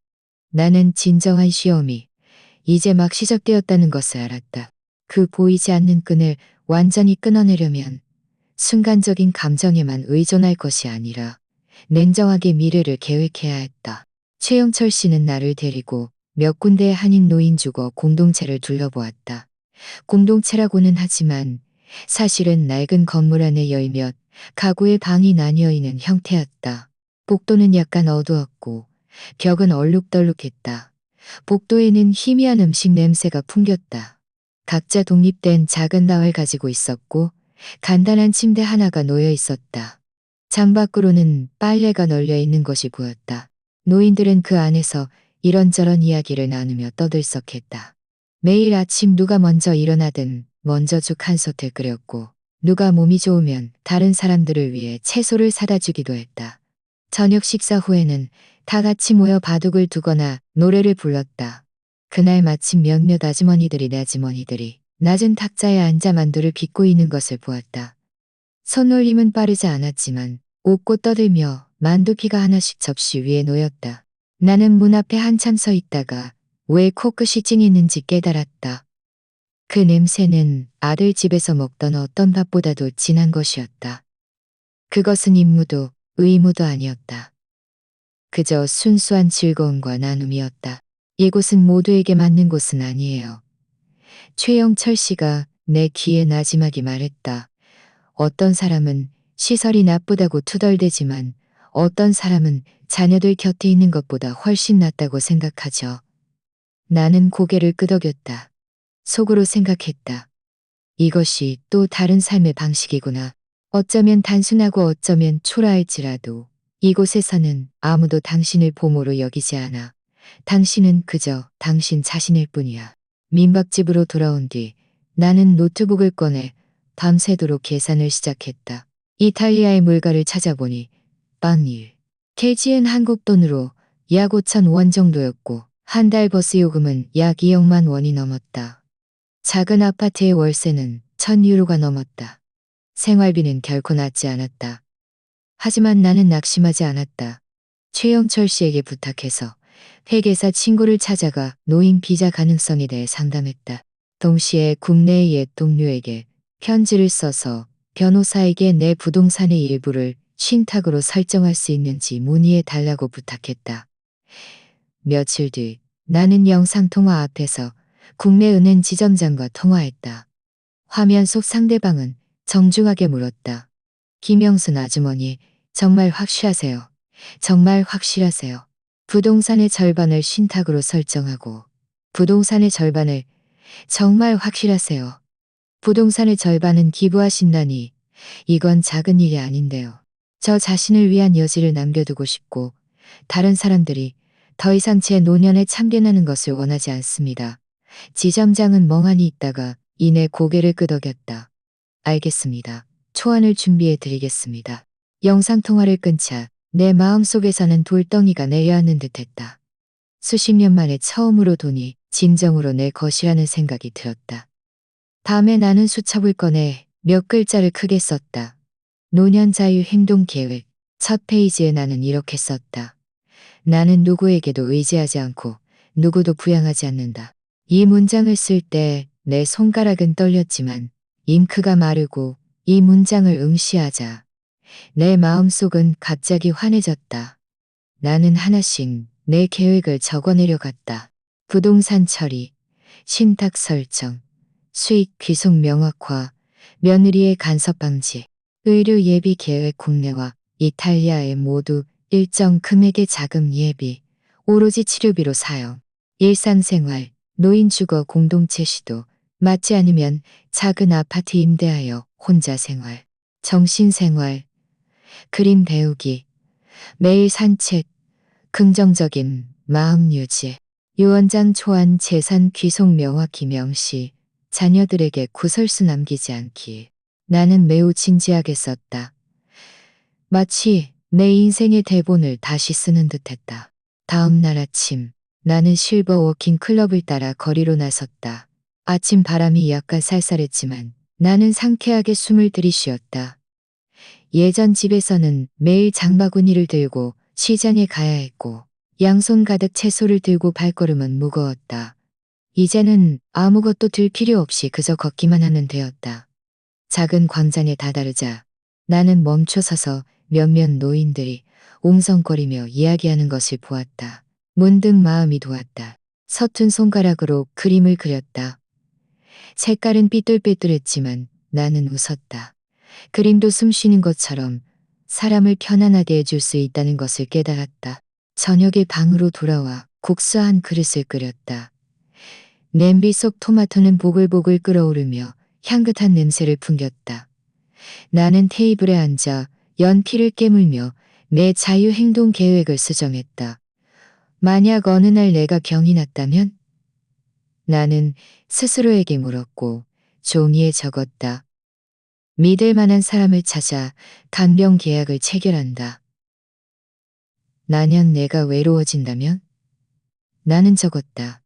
나는 진정한 시험이 이제 막 시작되었다는 것을 알았다. 그 보이지 않는 끈을 완전히 끊어내려면 순간적인 감정에만 의존할 것이 아니라 냉정하게 미래를 계획해야 했다. 최영철 씨는 나를 데리고 몇 군데의 한인 노인주거 공동체를 둘러보았다. 공동체라고는 하지만 사실은 낡은 건물 안에 열몇 가구의 방이 나뉘어 있는 형태였다. 복도는 약간 어두웠고 벽은 얼룩덜룩했다. 복도에는 희미한 음식 냄새가 풍겼다. 각자 독립된 작은 방을 가지고 있었고 간단한 침대 하나가 놓여 있었다. 창밖으로는 빨래가 널려 있는 것이 보였다. 노인들은 그 안에서 이런저런 이야기를 나누며 떠들썩했다. 매일 아침 누가 먼저 일어나든 먼저 죽 한 솥을 끓였고 누가 몸이 좋으면 다른 사람들을 위해 채소를 사다 주기도 했다. 저녁 식사 후에는 다 같이 모여 바둑을 두거나 노래를 불렀다. 그날 마침 몇몇 아주머니들이 낮은 탁자에 앉아 만두를 빚고 있는 것을 보았다. 손놀림은 빠르지 않았지만 웃고 떠들며 만두피가 하나씩 접시 위에 놓였다. 나는 문 앞에 한참 서 있다가 왜 코끝이 찡했는지 깨달았다. 그 냄새는 아들 집에서 먹던 어떤 밥보다도 진한 것이었다. 그것은 임무도 의무도 아니었다. 그저 순수한 즐거움과 나눔이었다. 이곳은 모두에게 맞는 곳은 아니에요. 최영철 씨가 내 귀에 나지막이 말했다. 어떤 사람은 시설이 나쁘다고 투덜대지만 어떤 사람은 자녀들 곁에 있는 것보다 훨씬 낫다고 생각하죠. 나는 고개를 끄덕였다. 속으로 생각했다. 이것이 또 다른 삶의 방식이구나. 어쩌면 단순하고 어쩌면 초라할지라도 이곳에서는 아무도 당신을 보모로 여기지 않아. 당신은 그저 당신 자신일 뿐이야. 민박집으로 돌아온 뒤 나는 노트북을 꺼내 밤새도록 계산을 시작했다. 이탈리아의 물가를 찾아보니 빵일. KGN 한국 돈으로 약 5,000원 정도였고 한 달 버스 요금은 약 2억만 원이 넘었다. 작은 아파트의 월세는 1,000유로가 넘었다. 생활비는 결코 낮지 않았다. 하지만 나는 낙심하지 않았다. 최영철 씨에게 부탁해서 회계사 친구를 찾아가 노인 비자 가능성에 대해 상담했다. 동시에 국내의 옛 동료에게 편지를 써서 변호사에게 내 부동산의 일부를 신탁으로 설정할 수 있는지 문의해 달라고 부탁했다. 며칠 뒤 나는 영상통화 앞에서 국내 은행 지점장과 통화했다. 화면 속 상대방은 정중하게 물었다. 김영순 아주머니, 정말 확실하세요? 정말 확실하세요? 부동산의 절반을 신탁으로 설정하고 부동산의 절반을 정말 확실하세요? 부동산의 절반은 기부하신다니 이건 작은 일이 아닌데요. 저 자신을 위한 여지를 남겨두고 싶고 다른 사람들이 더 이상 제 노년에 참견하는 것을 원하지 않습니다. 지점장은 멍하니 있다가 이내 고개를 끄덕였다. 알겠습니다. 초안을 준비해 드리겠습니다. 영상통화를 끊자 내 마음속에서는 돌덩이가 내려앉는 듯했다. 수십 년 만에 처음으로 돈이 진정으로 내 것이라는 생각이 들었다. 다음에 나는 수첩을 꺼내 몇 글자를 크게 썼다. 노년 자유 행동 계획. 첫 페이지에 나는 이렇게 썼다. 나는 누구에게도 의지하지 않고 누구도 부양하지 않는다. 이 문장을 쓸 때 내 손가락은 떨렸지만 잉크가 마르고 이 문장을 응시하자 내 마음속은 갑자기 환해졌다. 나는 하나씩 내 계획을 적어내려갔다. 부동산 처리, 신탁 설정, 수익 귀속 명확화, 며느리의 간섭 방지, 의료 예비 계획 국내와 이탈리아에 모두 일정 금액의 자금 예비, 오로지 치료비로 사용, 일상생활, 노인 주거 공동체 시도, 맞지 않으면 작은 아파트 임대하여 혼자 생활, 정신생활, 그림 배우기, 매일 산책, 긍정적인 마음 유지, 유언장 초안 재산 귀속 명확히 명시, 자녀들에게 구설수 남기지 않기. 나는 매우 진지하게 썼다. 마치 내 인생의 대본을 다시 쓰는 듯했다. 다음 날 아침 나는 실버 워킹 클럽을 따라 거리로 나섰다. 아침 바람이 약간 쌀쌀했지만 나는 상쾌하게 숨을 들이쉬었다. 예전 집에서는 매일 장바구니를 들고 시장에 가야 했고 양손 가득 채소를 들고 발걸음은 무거웠다. 이제는 아무것도 들 필요 없이 그저 걷기만 하면 되었다. 작은 광장에 다다르자 나는 멈춰서서 몇몇 노인들이 웅성거리며 이야기하는 것을 보았다. 문득 마음이 도왔다. 서툰 손가락으로 그림을 그렸다. 색깔은 삐뚤빼뚤했지만 나는 웃었다. 그림도 숨 쉬는 것처럼 사람을 편안하게 해줄 수 있다는 것을 깨달았다. 저녁에 방으로 돌아와 국수 한 그릇을 끓였다. 냄비 속 토마토는 보글보글 끓어오르며 향긋한 냄새를 풍겼다. 나는 테이블에 앉아 연필을 깨물며 내 자유행동 계획을 수정했다. 만약 어느 날 내가 병이 났다면? 나는 스스로에게 물었고 종이에 적었다. 믿을 만한 사람을 찾아 간병 계약을 체결한다. 나년 내가 외로워진다면? 나는 적었다.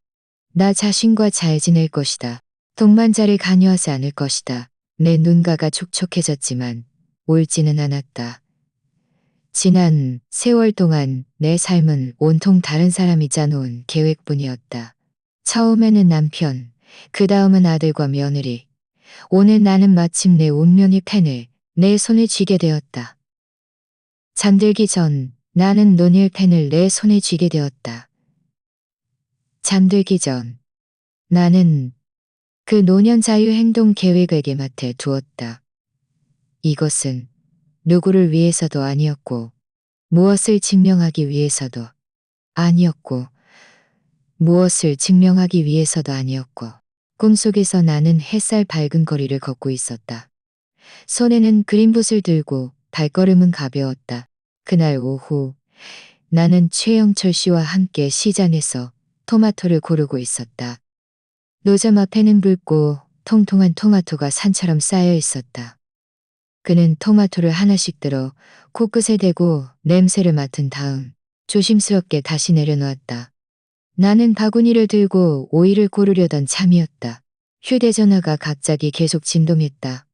나 자신과 잘 지낼 것이다. 동반자를 강요하지 않을 것이다. 내 눈가가 촉촉해졌지만 옳지는 않았다. 지난 세월 동안 내 삶은 온통 다른 사람이 짜놓은 계획뿐이었다. 처음에는 남편, 그 다음은 아들과 며느리. 오늘 나는 마침내 운명의 펜을 내 손에 쥐게 되었다. 잠들기 전 나는 논일 펜을 내 손에 쥐게 되었다. 잠들기 전 나는 그 노년 자유 행동 계획에게 맡아 두었다. 이것은 누구를 위해서도 아니었고 무엇을 증명하기 위해서도 아니었고 무엇을 증명하기 위해서도 아니었고 꿈속에서 나는 햇살 밝은 거리를 걷고 있었다. 손에는 그린붓을 들고 발걸음은 가벼웠다. 그날 오후 나는 최영철 씨와 함께 시장에서 토마토를 고르고 있었다. 노점 앞에는 붉고 통통한 토마토가 산처럼 쌓여 있었다. 그는 토마토를 하나씩 들어 코끝에 대고 냄새를 맡은 다음 조심스럽게 다시 내려놓았다. 나는 바구니를 들고 오이를 고르려던 참이었다. 휴대전화가 갑자기 계속 진동했다.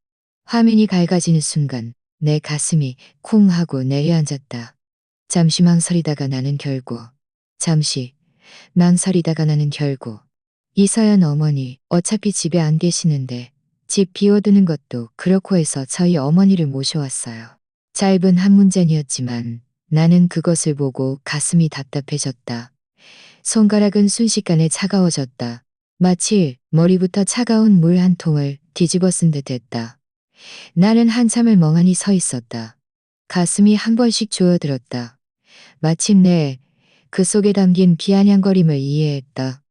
화면이 밝아지는 순간 내 가슴이 쿵 하고 내려앉았다. 잠시 망설이다가 나는 결국 이서연 어머니 어차피 집에 안 계시는데 집 비워두는 것도 그렇고 해서 저희 어머니를 모셔왔어요. 짧은 한 문장이었지만 나는 그것을 보고 가슴이 답답해졌다. 손가락은 순식간에 차가워졌다. 마치 머리부터 차가운 물 한 통을 뒤집어 쓴 듯 했다. 나는 한참을 멍하니 서 있었다. 가슴이 한 번씩 조여들었다. 마침내 그 속에 담긴 비아냥거림을 이해했다.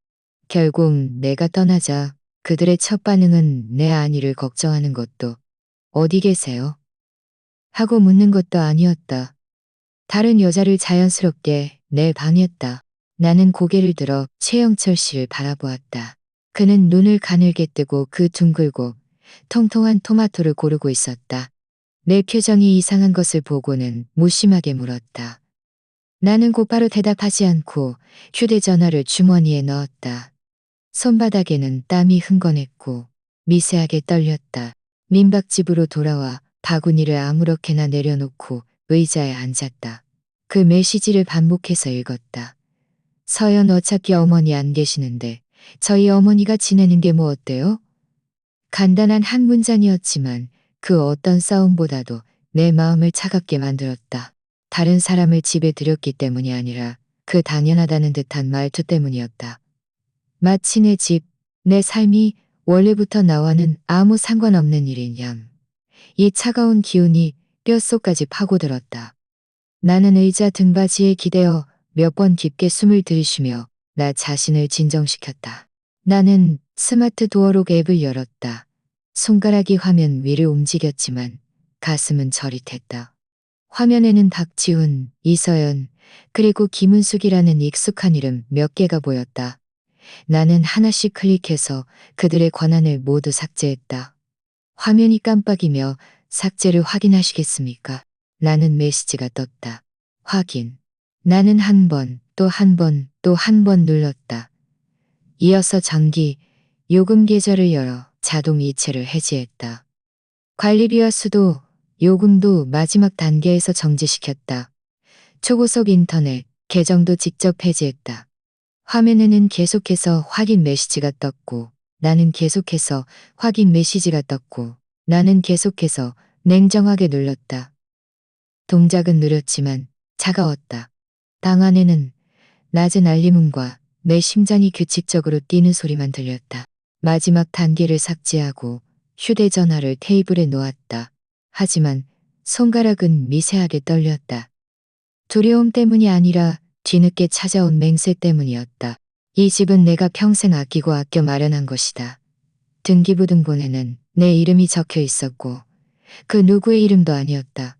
결국 내가 떠나자 그들의 첫 반응은 내 안위를 걱정하는 것도 어디 계세요? 하고 묻는 것도 아니었다. 다른 여자를 자연스럽게 내방했다. 나는 고개를 들어 최영철 씨를 바라보았다. 그는 눈을 가늘게 뜨고 그 둥글고 통통한 토마토를 고르고 있었다. 내 표정이 이상한 것을 보고는 무심하게 물었다. 나는 곧바로 대답하지 않고 휴대전화를 주머니에 넣었다. 손바닥에는 땀이 흥건했고 미세하게 떨렸다. 민박집으로 돌아와 바구니를 아무렇게나 내려놓고 의자에 앉았다. 그 메시지를 반복해서 읽었다. 서연 어차피 어머니 안 계시는데 저희 어머니가 지내는 게 뭐 어때요? 간단한 한 문장이었지만 그 어떤 싸움보다도 내 마음을 차갑게 만들었다. 다른 사람을 집에 들였기 때문이 아니라 그 당연하다는 듯한 말투 때문이었다. 마치 내 집, 내 삶이 원래부터 나와는 아무 상관없는 일인 양. 이 차가운 기운이 뼛속까지 파고들었다. 나는 의자 등받이에 기대어 몇 번 깊게 숨을 들이쉬며 나 자신을 진정시켰다. 나는 스마트 도어록 앱을 열었다. 손가락이 화면 위를 움직였지만 가슴은 저릿했다. 화면에는 박지훈, 이서연, 그리고 김은숙이라는 익숙한 이름 몇 개가 보였다. 나는 하나씩 클릭해서 그들의 권한을 모두 삭제했다. 화면이 깜빡이며 삭제를 확인하시겠습니까? 라는 메시지가 떴다. 확인. 나는 한 번, 또 한 번, 또 한 번 눌렀다. 이어서 전기, 요금 계좌를 열어 자동 이체를 해지했다. 관리비와 수도, 요금도 마지막 단계에서 정지시켰다. 초고속 인터넷, 계정도 직접 해지했다. 화면에는 계속해서 확인 메시지가 떴고 나는 계속해서 확인 메시지가 떴고 나는 계속해서 냉정하게 눌렀다. 동작은 느렸지만 차가웠다. 방 안에는 낮은 알림음과 내 심장이 규칙적으로 뛰는 소리만 들렸다. 마지막 단계를 삭제하고 휴대전화를 테이블에 놓았다. 하지만 손가락은 미세하게 떨렸다. 두려움 때문이 아니라 뒤늦게 찾아온 맹세 때문이었다. 이 집은 내가 평생 아끼고 아껴 마련한 것이다. 등기부 등본에는 내 이름이 적혀 있었고 그 누구의 이름도 아니었다.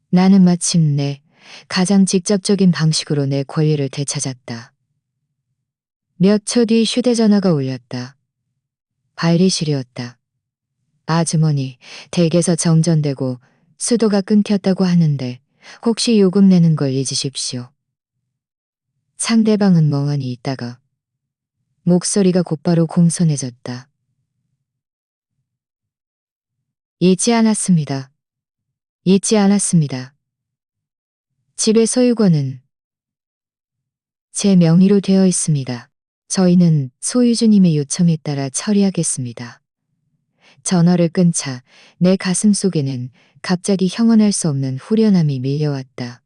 나는 마침내 가장 직접적인 방식으로 내 권리를 되찾았다. 몇 초 뒤 휴대전화가 울렸다. 관리실이었다. 아주머니, 댁에서 정전되고 수도가 끊겼다고 하는데 혹시 요금 내는 걸 잊으십시오. 상대방은 멍하니 있다가 목소리가 곧바로 공손해졌다. 잊지 않았습니다. 잊지 않았습니다. 집의 소유권은 제 명의로 되어 있습니다. 저희는 소유주님의 요청에 따라 처리하겠습니다. 전화를 끊자 내 가슴 속에는 갑자기 형언할 수 없는 후련함이 밀려왔다.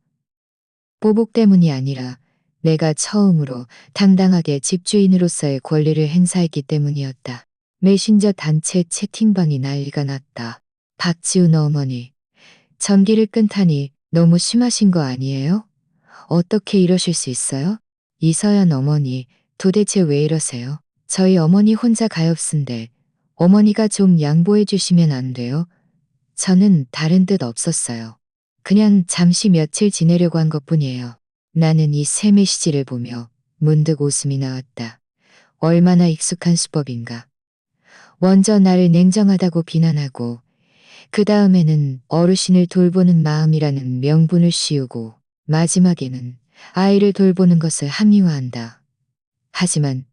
보복 때문이 아니라 내가 처음으로 당당하게 집주인으로서의 권리를 행사했기 때문이었다. 메신저 단체 채팅방이 난리가 났다. 박지훈 어머니, 전기를 끊다니 너무 심하신 거 아니에요? 어떻게 이러실 수 있어요? 이서연 어머니, 도대체 왜 이러세요? 저희 어머니 혼자 가엾은데 어머니가 좀 양보해 주시면 안 돼요? 저는 다른 뜻 없었어요. 그냥 잠시 며칠 지내려고 한 것뿐이에요. 나는 이 새 메시지를 보며 문득 웃음이 나왔다. 얼마나 익숙한 수법인가. 먼저 나를 냉정하다고 비난하고 그 다음에는 어르신을 돌보는 마음이라는 명분을 씌우고 마지막에는 아이를 돌보는 것을 합리화한다. 하지만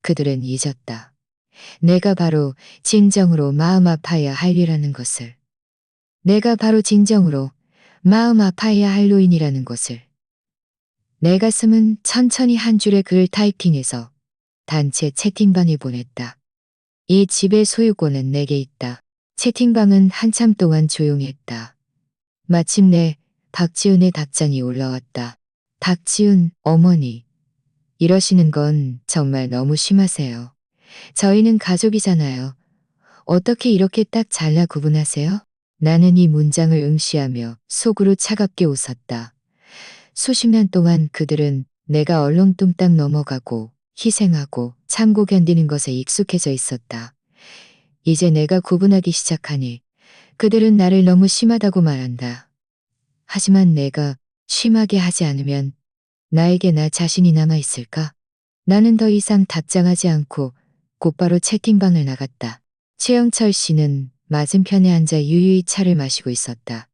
그들은 잊었다. 내가 바로 진정으로 마음 아파야 할 일이라는 것을. 내가 바로 진정으로 마음 아파야 할 노인이라는 것을. 내 가슴은 천천히 한 줄의 글을 타이핑해서 단체 채팅방에 보냈다. 이 집의 소유권은 내게 있다. 채팅방은 한참 동안 조용했다. 마침내 박지훈의 답장이 올라왔다. 박지훈 어머니, 이러시는 건 정말 너무 심하세요. 저희는 가족이잖아요. 어떻게 이렇게 딱 잘라 구분하세요? 나는 이 문장을 응시하며 속으로 차갑게 웃었다. 수십 년 동안 그들은 내가 얼렁뚱땅 넘어가고 희생하고 참고 견디는 것에 익숙해져 있었다. 이제 내가 구분하기 시작하니 그들은 나를 너무 심하다고 말한다. 하지만 내가 심하게 하지 않으면 나에게 나 자신이 남아있을까? 나는 더 이상 답장하지 않고 곧바로 채팅방을 나갔다. 최영철 씨는 맞은편에 앉아 유유히 차를 마시고 있었다.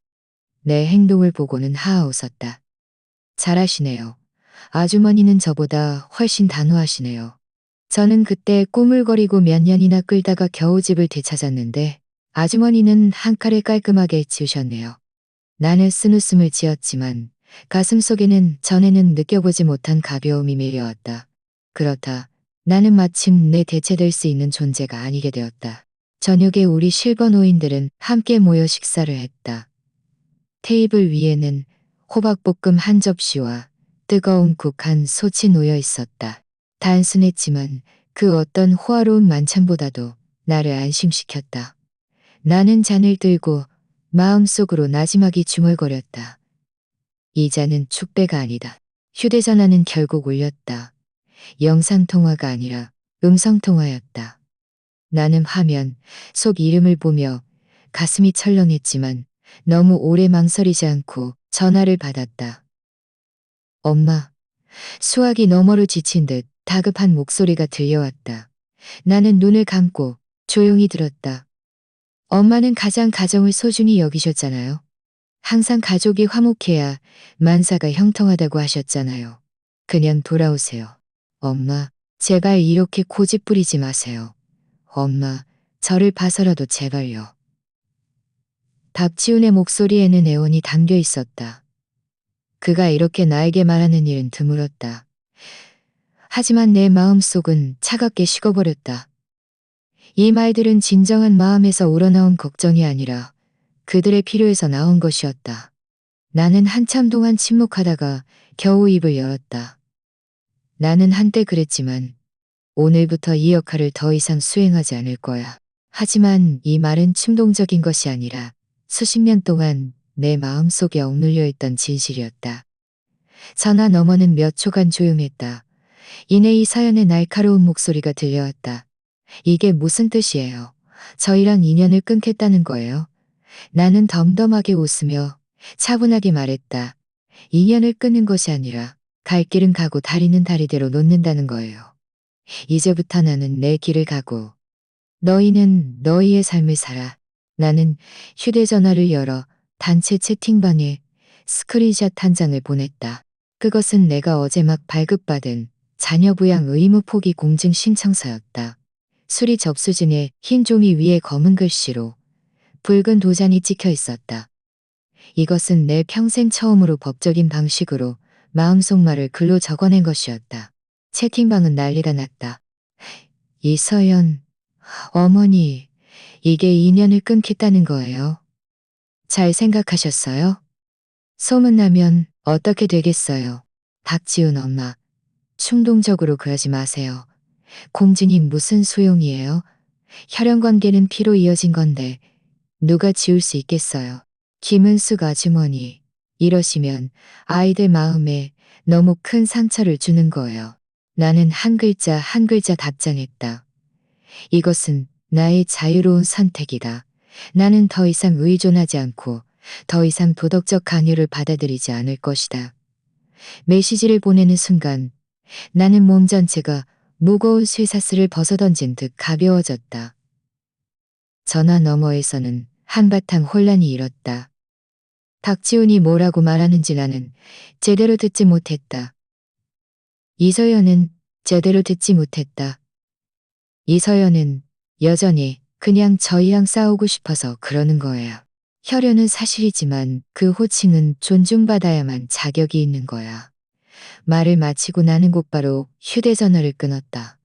내 행동을 보고는 하아 웃었다. 잘하시네요. 아주머니는 저보다 훨씬 단호하시네요. 저는 그때 꾸물거리고 몇 년이나 끌다가 겨우 집을 되찾았는데 아주머니는 한 칼에 깔끔하게 지우셨네요. 나는 쓴웃음을 지었지만 가슴속에는 전에는 느껴보지 못한 가벼움이 밀려왔다. 그렇다. 나는 마침 내 대체될 수 있는 존재가 아니게 되었다. 저녁에 우리 실버노인들은 함께 모여 식사를 했다. 테이블 위에는 호박볶음 한 접시와 뜨거운 국 한 솥이 놓여 있었다. 단순했지만 그 어떤 호화로운 만찬보다도 나를 안심시켰다. 나는 잔을 들고 마음속으로 나지막이 중얼거렸다. 이 잔은 축배가 아니다. 휴대전화는 결국 울렸다. 영상통화가 아니라 음성통화였다. 나는 화면 속 이름을 보며 가슴이 철렁했지만 너무 오래 망설이지 않고 전화를 받았다. 엄마. 수화기 너머로 지친 듯 다급한 목소리가 들려왔다. 나는 눈을 감고 조용히 들었다. 엄마는 가장 가정을 소중히 여기셨잖아요. 항상 가족이 화목해야 만사가 형통하다고 하셨잖아요. 그냥 돌아오세요. 엄마, 제발 이렇게 고집 부리지 마세요. 엄마, 저를 봐서라도 제발요. 박지훈의 목소리에는 애원이 담겨 있었다. 그가 이렇게 나에게 말하는 일은 드물었다. 하지만 내 마음속은 차갑게 식어버렸다. 이 말들은 진정한 마음에서 우러나온 걱정이 아니라 그들의 필요에서 나온 것이었다. 나는 한참 동안 침묵하다가 겨우 입을 열었다. 나는 한때 그랬지만 오늘부터 이 역할을 더 이상 수행하지 않을 거야. 하지만 이 말은 충동적인 것이 아니라 수십 년 동안 내 마음속에 억눌려 있던 진실이었다. 전화 너머는 몇 초간 조용했다. 이내 이 사연의 날카로운 목소리가 들려왔다. 이게 무슨 뜻이에요? 저희랑 인연을 끊겠다는 거예요? 나는 덤덤하게 웃으며 차분하게 말했다. 인연을 끊는 것이 아니라 갈 길은 가고 다리는 다리대로 놓는다는 거예요. 이제부터 나는 내 길을 가고 너희는 너희의 삶을 살아. 나는 휴대전화를 열어 단체 채팅방에 스크린샷 한 장을 보냈다. 그것은 내가 어제 막 발급받은 자녀 부양 의무 포기 공증 신청서였다. 수리 접수증에 흰 종이 위에 검은 글씨로 붉은 도장이 찍혀 있었다. 이것은 내 평생 처음으로 법적인 방식으로 마음속 말을 글로 적어낸 것이었다. 채팅방은 난리가 났다. 이서연, 어머니, 이게 인연을 끊겠다는 거예요. 잘 생각하셨어요? 소문나면 어떻게 되겠어요? 박지훈 엄마, 충동적으로 그러지 마세요. 공증이 무슨 소용이에요? 혈연관계는 피로 이어진 건데 누가 지울 수 있겠어요? 김은숙 아주머니, 이러시면 아이들 마음에 너무 큰 상처를 주는 거예요. 나는 한 글자 한 글자 답장했다. 이것은 나의 자유로운 선택이다. 나는 더 이상 의존하지 않고 더 이상 도덕적 강요를 받아들이지 않을 것이다. 메시지를 보내는 순간 나는 몸 전체가 무거운 쇠사슬을 벗어던진 듯 가벼워졌다. 전화 너머에서는 한바탕 혼란이 일었다. 박지훈이 뭐라고 말하는지 나는 제대로 듣지 못했다. 이서연은 제대로 듣지 못했다. 이서연은 여전히 그냥 저희랑 싸우고 싶어서 그러는 거예요. 혈연은 사실이지만 그 호칭은 존중받아야만 자격이 있는 거야. 말을 마치고 나는 곧바로 휴대전화를 끊었다.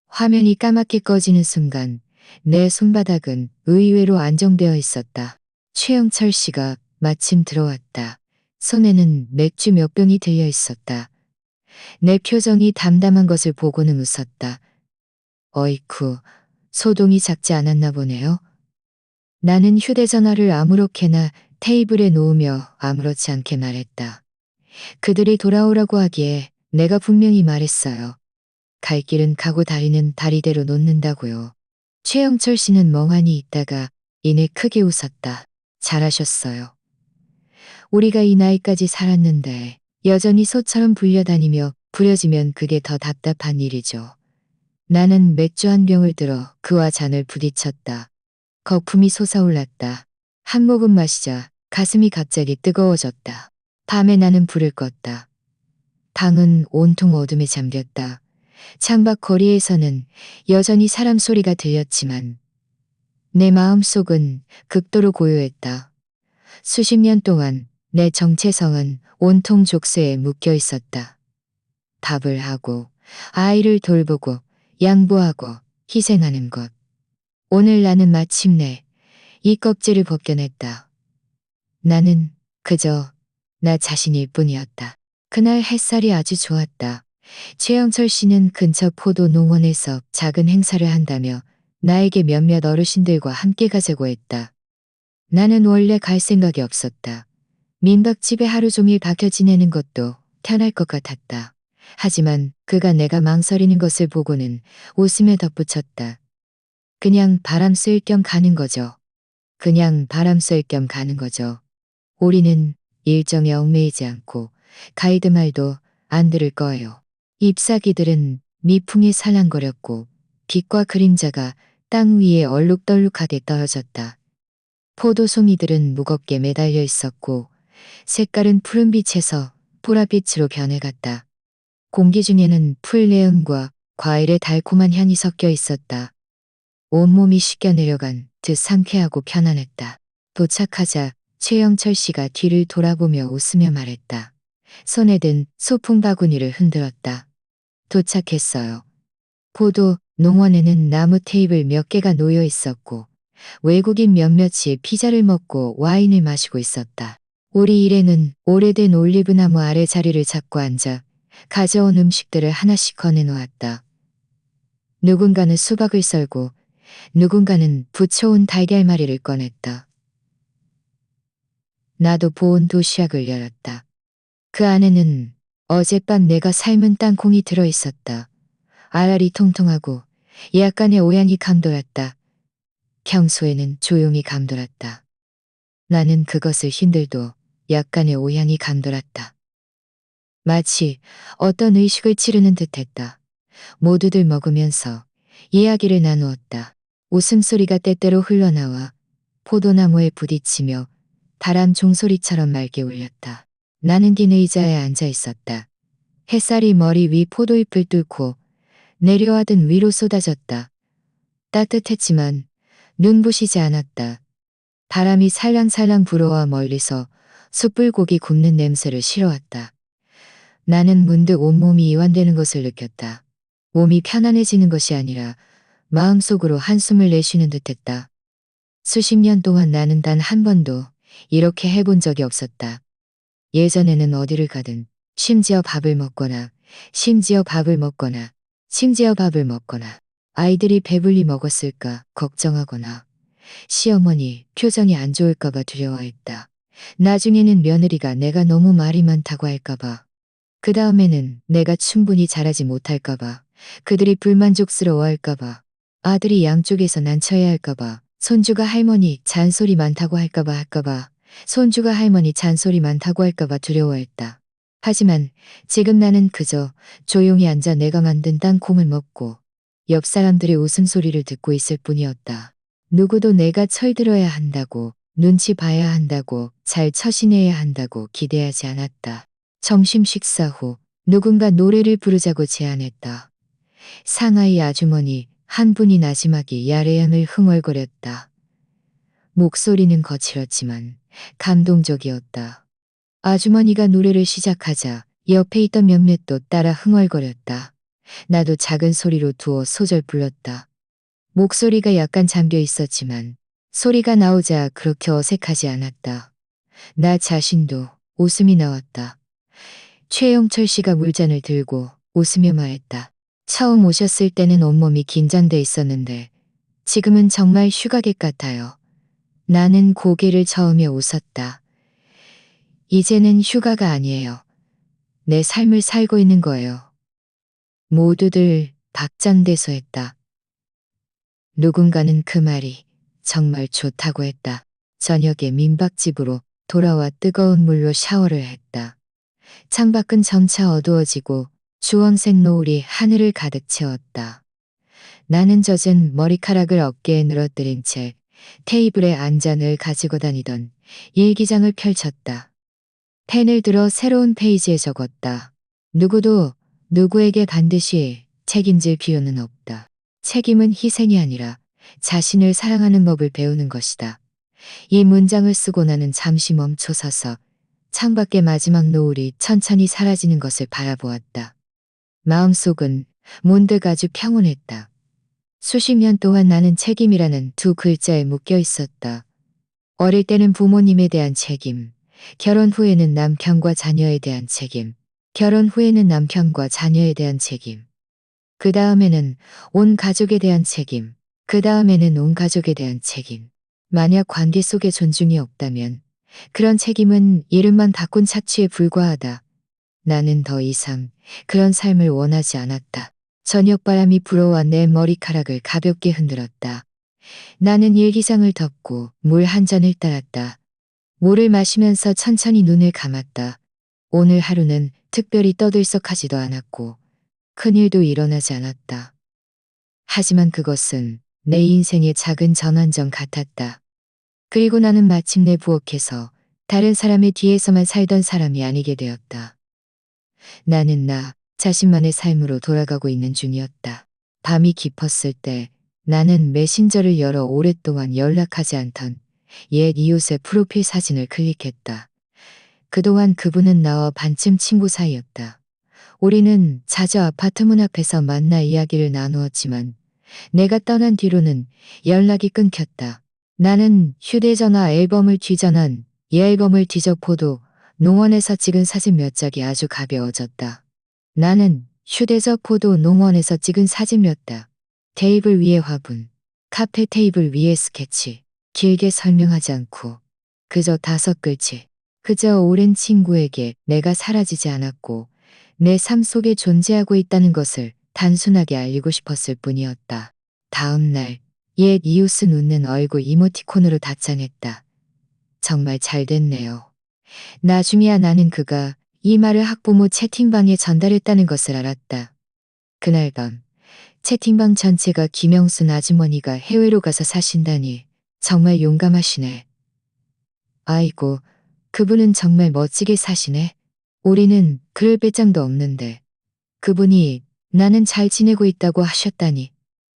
화면이 까맣게 꺼지는 순간 내 손바닥은 의외로 안정되어 있었다. 최영철 씨가 마침 들어왔다. 손에는 맥주 몇 병이 들려 있었다. 내 표정이 담담한 것을 보고는 웃었다. 어이쿠, 소동이 작지 않았나 보네요. 나는 휴대전화를 아무렇게나 테이블에 놓으며 아무렇지 않게 말했다. 그들이 돌아오라고 하기에 내가 분명히 말했어요. 갈 길은 가고 다리는 다리대로 놓는다고요. 최영철 씨는 멍하니 있다가 이내 크게 웃었다. 잘하셨어요. 우리가 이 나이까지 살았는데 여전히 소처럼 불려다니며 부려지면 그게 더 답답한 일이죠. 나는 맥주 한 병을 들어 그와 잔을 부딪혔다. 거품이 솟아올랐다. 한 모금 마시자 가슴이 갑자기 뜨거워졌다. 밤에 나는 불을 껐다. 방은 온통 어둠에 잠겼다. 창밖 거리에서는 여전히 사람 소리가 들렸지만 내 마음속은 극도로 고요했다. 수십 년 동안 내 정체성은 온통 족쇄에 묶여 있었다. 밥을 하고 아이를 돌보고 양보하고 희생하는 것. 오늘 나는 마침내 이 껍질을 벗겨냈다. 나는 그저 나 자신일 뿐이었다. 그날 햇살이 아주 좋았다. 최영철 씨는 근처 포도 농원에서 작은 행사를 한다며 나에게 몇몇 어르신들과 함께 가자고 했다. 나는 원래 갈 생각이 없었다. 민박집에 하루 종일 박혀 지내는 것도 편할 것 같았다. 하지만 그가 내가 망설이는 것을 보고는 웃으며 덧붙였다. 그냥 바람 쐴 겸 가는 거죠. 그냥 바람 쐴 겸 가는 거죠. 우리는 일정에 얽매이지 않고 가이드 말도 안 들을 거예요. 잎사귀들은 미풍에 살랑거렸고 빛과 그림자가 땅 위에 얼룩덜룩하게 떨어졌다. 포도송이들은 무겁게 매달려 있었고 색깔은 푸른빛에서 보랏빛으로 변해갔다. 공기 중에는 풀 내음과 과일의 달콤한 향이 섞여 있었다. 온몸이 씻겨 내려간 듯 상쾌하고 편안했다. 도착하자 최영철 씨가 뒤를 돌아보며 웃으며 말했다. 손에 든 소풍 바구니를 흔들었다. 도착했어요. 포도 농원에는 나무 테이블 몇 개가 놓여 있었고 외국인 몇몇이 피자를 먹고 와인을 마시고 있었다. 우리 일행은 오래된 올리브나무 아래 자리를 잡고 앉아 가져온 음식들을 하나씩 꺼내놓았다. 누군가는 수박을 썰고 누군가는 부쳐온 달걀말이를 꺼냈다. 나도 보온 도시락을 열었다. 그 안에는 어젯밤 내가 삶은 땅콩이 들어있었다. 알알이 통통하고 약간의 오향이 감돌았다. 평소에는 조용히 감돌았다. 나는 그것을 힘들도 약간의 오향이 감돌았다. 마치 어떤 의식을 치르는 듯했다. 모두들 먹으면서 이야기를 나누었다. 웃음소리가 때때로 흘러나와 포도나무에 부딪히며 바람 종소리처럼 맑게 울렸다. 나는 긴 의자에 앉아 있었다. 햇살이 머리 위 포도잎을 뚫고 내려와든 위로 쏟아졌다. 따뜻했지만 눈부시지 않았다. 바람이 살랑살랑 불어와 멀리서 숯불고기 굽는 냄새를 실어왔다. 나는 문득 온몸이 이완되는 것을 느꼈다. 몸이 편안해지는 것이 아니라 마음속으로 한숨을 내쉬는 듯했다. 수십 년 동안 나는 단 한 번도 이렇게 해본 적이 없었다. 예전에는 어디를 가든 심지어 밥을 먹거나 아이들이 배불리 먹었을까 걱정하거나 시어머니 표정이 안 좋을까봐 두려워했다. 나중에는 며느리가 내가 너무 말이 많다고 할까봐, 그 다음에는 내가 충분히 잘하지 못할까봐, 그들이 불만족스러워할까봐, 아들이 양쪽에서 난처해 할까봐, 손주가 할머니 잔소리 많다고 할까봐, 손주가 할머니 잔소리 많다고 할까봐 두려워했다. 하지만 지금 나는 그저 조용히 앉아 내가 만든 땅콩을 먹고 옆 사람들의 웃음소리를 듣고 있을 뿐이었다. 누구도 내가 철들어야 한다고, 눈치 봐야 한다고, 잘 처신해야 한다고 기대하지 않았다. 점심 식사 후 누군가 노래를 부르자고 제안했다. 상하이 아주머니 한 분이 나지막이 야래양을 흥얼거렸다. 목소리는 거칠었지만 감동적이었다. 아주머니가 노래를 시작하자 옆에 있던 몇몇도 따라 흥얼거렸다. 나도 작은 소리로 두어 소절 불렀다. 목소리가 약간 잠겨 있었지만 소리가 나오자 그렇게 어색하지 않았다. 나 자신도 웃음이 나왔다. 최영철 씨가 물잔을 들고 웃으며 말했다. 처음 오셨을 때는 온몸이 긴장돼 있었는데 지금은 정말 휴가객 같아요. 나는 고개를 저으며 웃었다. 이제는 휴가가 아니에요. 내 삶을 살고 있는 거예요. 모두들 박장대소했다. 누군가는 그 말이 정말 좋다고 했다. 저녁에 민박집으로 돌아와 뜨거운 물로 샤워를 했다. 창밖은 점차 어두워지고 주황색 노을이 하늘을 가득 채웠다. 나는 젖은 머리카락을 어깨에 늘어뜨린 채 테이블에 앉아 늘 가지고 다니던 일기장을 펼쳤다. 펜을 들어 새로운 페이지에 적었다. 누구도 누구에게 반드시 책임질 필요는 없다. 책임은 희생이 아니라 자신을 사랑하는 법을 배우는 것이다. 이 문장을 쓰고 나는 잠시 멈춰서서 창밖의 마지막 노을이 천천히 사라지는 것을 바라보았다. 마음속은 문득 아주 평온했다. 수십 년 동안 나는 책임이라는 두 글자에 묶여 있었다. 어릴 때는 부모님에 대한 책임, 결혼 후에는 남편과 자녀에 대한 책임, 결혼 후에는 남편과 자녀에 대한 책임, 그 다음에는 온 가족에 대한 책임, 그 다음에는 온 가족에 대한 책임. 만약 관계 속에 존중이 없다면 그런 책임은 이름만 바꾼 착취에 불과하다. 나는 더 이상 그런 삶을 원하지 않았다. 저녁바람이 불어와 내 머리카락을 가볍게 흔들었다. 나는 일기장을 덮고 물 한 잔을 따랐다. 물을 마시면서 천천히 눈을 감았다. 오늘 하루는 특별히 떠들썩하지도 않았고 큰일도 일어나지 않았다. 하지만 그것은 내 인생의 작은 전환점 같았다. 그리고 나는 마침내 부엌에서 다른 사람의 뒤에서만 살던 사람이 아니게 되었다. 나는 나 자신만의 삶으로 돌아가고 있는 중이었다. 밤이 깊었을 때 나는 메신저를 열어 오랫동안 연락하지 않던 옛 이웃의 프로필 사진을 클릭했다. 그동안 그분은 나와 반쯤 친구 사이였다. 우리는 자주 아파트 문 앞에서 만나 이야기를 나누었지만 내가 떠난 뒤로는 연락이 끊겼다. 나는 휴대전화 앨범을 뒤져난 이 앨범을 뒤져보도 농원에서 찍은 사진 몇 장이 아주 가벼워졌다. 나는 휴대적 포도 농원에서 찍은 사진 몇 장, 테이블 위에 화분, 카페 테이블 위에 스케치, 길게 설명하지 않고 그저 5글치. 그저 오랜 친구에게 내가 사라지지 않았고 내 삶 속에 존재하고 있다는 것을 단순하게 알리고 싶었을 뿐이었다. 다음 날 옛 이웃은 웃는 얼굴 이모티콘으로 답장했다. 정말 잘 됐네요. 나중에야 나는 그가 이 말을 학부모 채팅방에 전달했다는 것을 알았다. 그날 밤 채팅방 전체가 김영순 아주머니가 해외로 가서 사신다니 정말 용감하시네. 아이고, 그분은 정말 멋지게 사시네. 우리는 그럴 배짱도 없는데. 그분이 나는 잘 지내고 있다고 하셨다니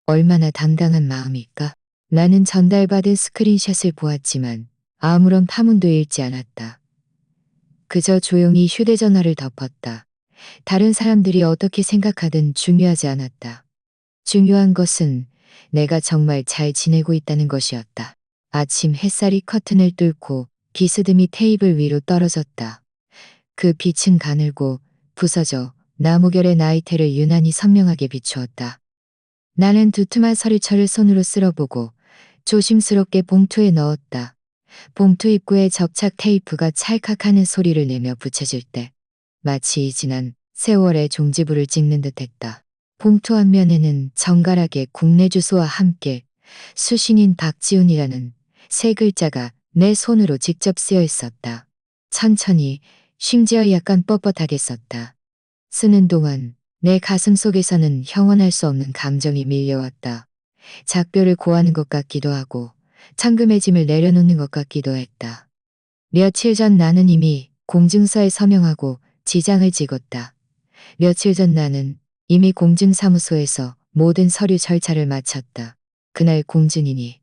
얼마나 당당한 마음일까? 나는 전달받은 스크린샷을 보았지만 아무런 파문도 읽지 않았다. 그저 조용히 휴대전화를 덮었다. 다른 사람들이 어떻게 생각하든 중요하지 않았다. 중요한 것은 내가 정말 잘 지내고 있다는 것이었다. 아침 햇살이 커튼을 뚫고 비스듬히 테이블 위로 떨어졌다. 그 빛은 가늘고 부서져 나무결의 나이테를 유난히 선명하게 비추었다. 나는 두툼한 서리철을 손으로 쓸어보고 조심스럽게 봉투에 넣었다. 봉투 입구에 접착 테이프가 찰칵하는 소리를 내며 붙여질 때 마치 지난 세월의 종지부를 찍는 듯했다. 봉투 앞면에는 정갈하게 국내 주소와 함께 수신인 박지훈이라는 세 글자가 내 손으로 직접 쓰여 있었다. 천천히, 심지어 약간 뻣뻣하게 썼다. 쓰는 동안 내 가슴 속에서는 형언할 수 없는 감정이 밀려왔다. 작별을 고하는 것 같기도 하고 창금의 짐을 내려놓는 것 같기도 했다. 며칠 전 나는 이미 공증서에 서명하고 지장을 찍었다. 며칠 전 나는 이미 공증사무소에서 모든 서류 절차를 마쳤다. 그날 공증인이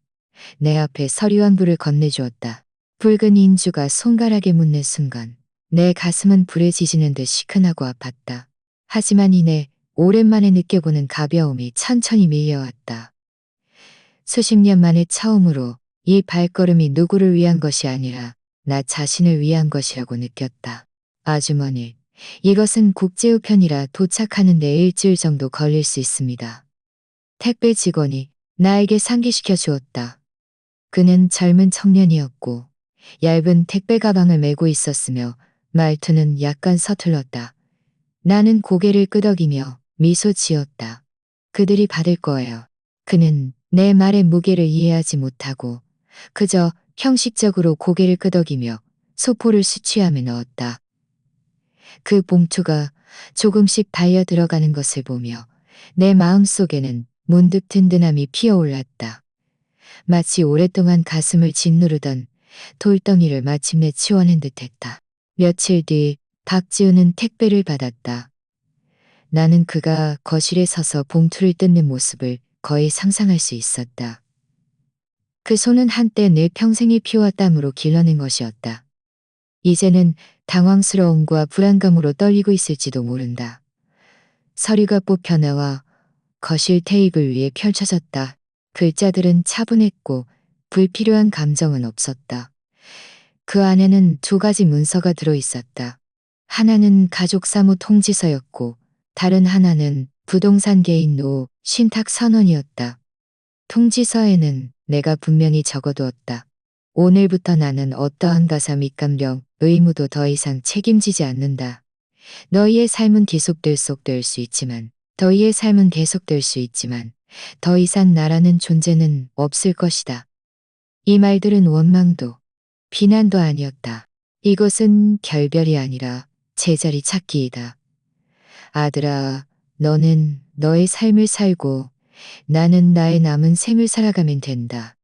내 앞에 서류 한 부를 건네주었다. 붉은 인주가 손가락에 묻는 순간 내 가슴은 불에 지지는 듯 시큰하고 아팠다. 하지만 이내 오랜만에 느껴보는 가벼움이 천천히 밀려왔다. 수십 년 만에 처음으로 이 발걸음이 누구를 위한 것이 아니라 나 자신을 위한 것이라고 느꼈다. 아주머니, 이것은 국제우편이라 도착하는 데 일주일 정도 걸릴 수 있습니다. 택배 직원이 나에게 상기시켜 주었다. 그는 젊은 청년이었고 얇은 택배 가방을 메고 있었으며 말투는 약간 서툴렀다. 나는 고개를 끄덕이며 미소 지었다. 그들이 받을 거예요. 그는 내 말의 무게를 이해하지 못하고 그저 형식적으로 고개를 끄덕이며 소포를 수취함에 넣었다. 그 봉투가 조금씩 달려 들어가는 것을 보며 내 마음속에는 문득 든든함이 피어올랐다. 마치 오랫동안 가슴을 짓누르던 돌덩이를 마침내 치워낸 듯했다. 며칠 뒤 박지우는 택배를 받았다. 나는 그가 거실에 서서 봉투를 뜯는 모습을 거의 상상할 수 있었다. 그 손은 한때 내 평생이 피와 땀으로 길러낸 것이었다. 이제는 당황스러움과 불안감으로 떨리고 있을지도 모른다. 서류가 뽑혀 나와 거실 테이블 위에 펼쳐졌다. 글자들은 차분했고 불필요한 감정은 없었다. 그 안에는 두 가지 문서가 들어 있었다. 하나는 가족사무 통지서였고 다른 하나는 부동산 개인노 신탁 선언이었다. 통지서에는 내가 분명히 적어두었다. 오늘부터 나는 어떠한 가사 밑감령, 의무도 더 이상 책임지지 않는다. 너희의 삶은 계속될 수 있지만, 너희의 삶은 계속될 수 있지만, 더 이상 나라는 존재는 없을 것이다. 이 말들은 원망도, 비난도 아니었다. 이것은 결별이 아니라 제자리 찾기이다. 아들아, 너는 너의 삶을 살고 나는 나의 남은 생을 살아가면 된다.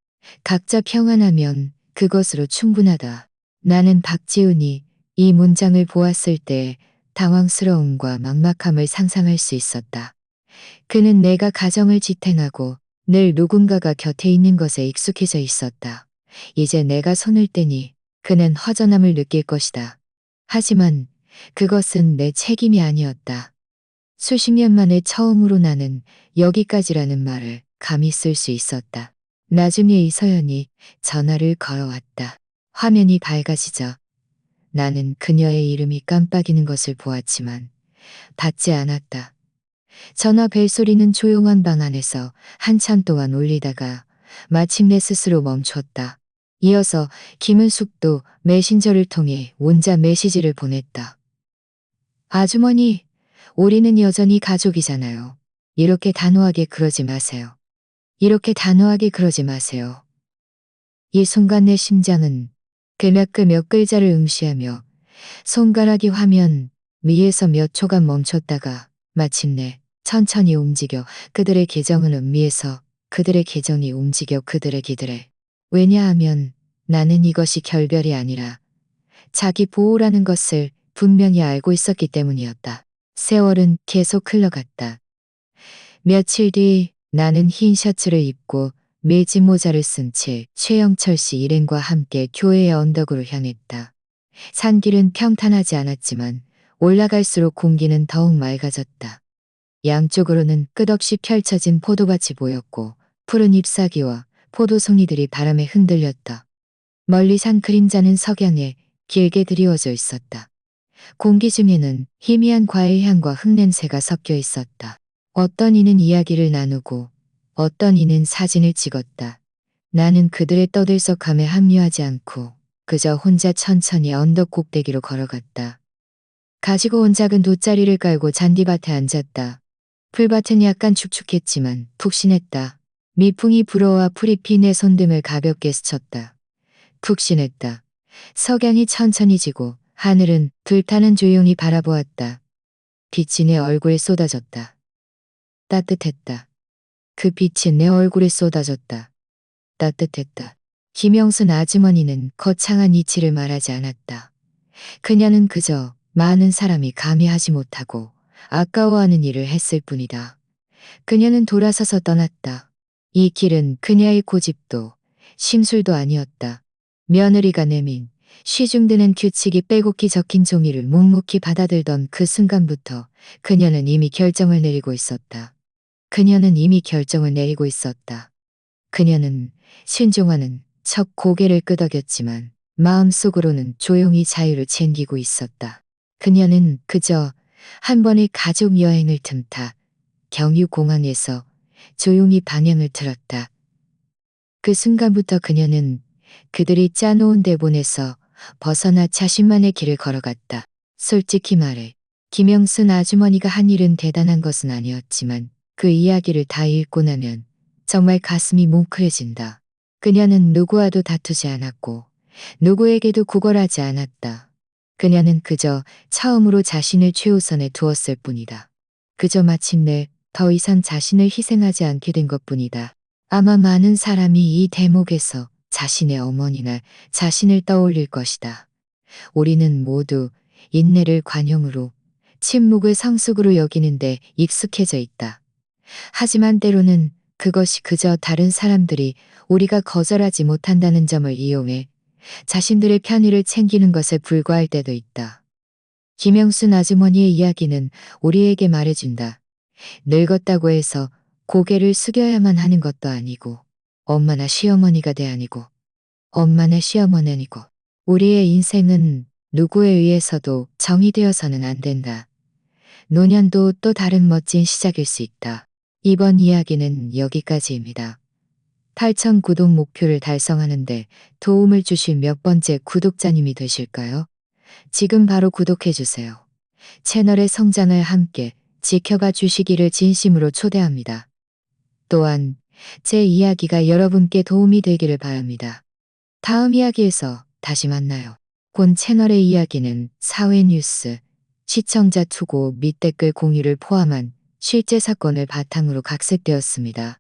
각자 평안하면 그것으로 충분하다. 나는 박지훈이 이 문장을 보았을 때 당황스러움과 막막함을 상상할 수 있었다. 그는 내가 가정을 지탱하고 늘 누군가가 곁에 있는 것에 익숙해져 있었다. 이제 내가 손을 떼니 그는 허전함을 느낄 것이다. 하지만 그것은 내 책임이 아니었다. 수십 년 만에 처음으로 나는 여기까지라는 말을 감히 쓸 수 있었다. 나중에 이서연이 전화를 걸어왔다. 화면이 밝아지자 나는 그녀의 이름이 깜빡이는 것을 보았지만 받지 않았다. 전화 벨소리는 조용한 방 안에서 한참 동안 울리다가 마침내 스스로 멈췄다. 이어서 김은숙도 메신저를 통해 원자 메시지를 보냈다. 아주머니, 우리는 여전히 가족이잖아요. 이렇게 단호하게 그러지 마세요. 이렇게 단호하게 그러지 마세요. 이 순간 내 심장은 그 몇 글자를 응시하며 손가락이 화면 위에서 몇 초간 멈췄다가 마침내 천천히 움직여 그들의 계정은 음미해서 그들의 계정이 움직여 그들의 기들에. 왜냐하면 나는 이것이 결별이 아니라 자기 보호라는 것을 분명히 알고 있었기 때문이었다. 세월은 계속 흘러갔다. 며칠 뒤 나는 흰 셔츠를 입고 매직 모자를 쓴 채 최영철 씨 일행과 함께 교회의 언덕으로 향했다. 산길은 평탄하지 않았지만 올라갈수록 공기는 더욱 맑아졌다. 양쪽으로는 끝없이 펼쳐진 포도밭이 보였고 푸른 잎사귀와 포도송이들이 바람에 흔들렸다. 멀리 산 그림자는 석양에 길게 드리워져 있었다. 공기 중에는 희미한 과일 향과 흙냄새가 섞여 있었다. 어떤 이는 이야기를 나누고 어떤 이는 사진을 찍었다. 나는 그들의 떠들썩함에 합류하지 않고 그저 혼자 천천히 언덕 꼭대기로 걸어갔다. 가지고 온 작은 돗자리를 깔고 잔디밭에 앉았다. 풀밭은 약간 축축했지만 푹신했다. 미풍이 불어와 풀잎이 내 손등을 가볍게 스쳤다. 푹신했다. 석양이 천천히 지고 하늘은 불타는 조용히 바라보았다. 빛이 내 얼굴에 쏟아졌다. 따뜻했다. 그 빛이 내 얼굴에 쏟아졌다. 따뜻했다. 김영순 아주머니는 거창한 이치를 말하지 않았다. 그녀는 그저 많은 사람이 감히 하지 못하고 아까워하는 일을 했을 뿐이다. 그녀는 돌아서서 떠났다. 이 길은 그녀의 고집도 심술도 아니었다. 며느리가 내민 시중드는 규칙이 빼곡히 적힌 종이를 묵묵히 받아들던 그 순간부터 그녀는 이미 결정을 내리고 있었다. 그녀는 이미 결정을 내리고 있었다. 그녀는 신종하는 척 고개를 끄덕였지만 마음속으로는 조용히 자유를 챙기고 있었다. 그녀는 그저 한 번의 가족 여행을 틈타 경유공항에서 조용히 방향을 틀었다. 그 순간부터 그녀는 그들이 짜놓은 대본에서 벗어나 자신만의 길을 걸어갔다. 솔직히 말해 김영순 아주머니가 한 일은 대단한 것은 아니었지만 그 이야기를 다 읽고 나면 정말 가슴이 뭉클해진다. 그녀는 누구와도 다투지 않았고 누구에게도 구걸하지 않았다. 그녀는 그저 처음으로 자신을 최우선에 두었을 뿐이다. 그저 마침내 더 이상 자신을 희생하지 않게 된 것뿐이다. 아마 많은 사람이 이 대목에서 자신의 어머니나 자신을 떠올릴 것이다. 우리는 모두 인내를 관용으로, 침묵을 상속으로 여기는데 익숙해져 있다. 하지만 때로는 그것이 그저 다른 사람들이 우리가 거절하지 못한다는 점을 이용해 자신들의 편의를 챙기는 것에 불과할 때도 있다. 김영순 아주머니의 이야기는 우리에게 말해준다. 늙었다고 해서 고개를 숙여야만 하는 것도 아니고 엄마나 시어머니가 돼 아니고 엄마나 시어머니 아니고 우리의 인생은 누구에 의해서도 정의되어서는 안 된다. 노년도 또 다른 멋진 시작일 수 있다. 이번 이야기는 여기까지입니다. 8,000 구독 목표를 달성하는데 도움을 주실 몇 번째 구독자님이 되실까요? 지금 바로 구독해주세요. 채널의 성장을 함께 지켜봐 주시기를 진심으로 초대합니다. 또한 제 이야기가 여러분께 도움이 되기를 바랍니다. 다음 이야기에서 다시 만나요. 본 채널의 이야기는 사회 뉴스, 시청자 투고 및 댓글 공유를 포함한 실제 사건을 바탕으로 각색되었습니다.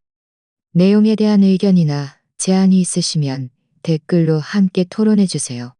내용에 대한 의견이나 제안이 있으시면 댓글로 함께 토론해 주세요.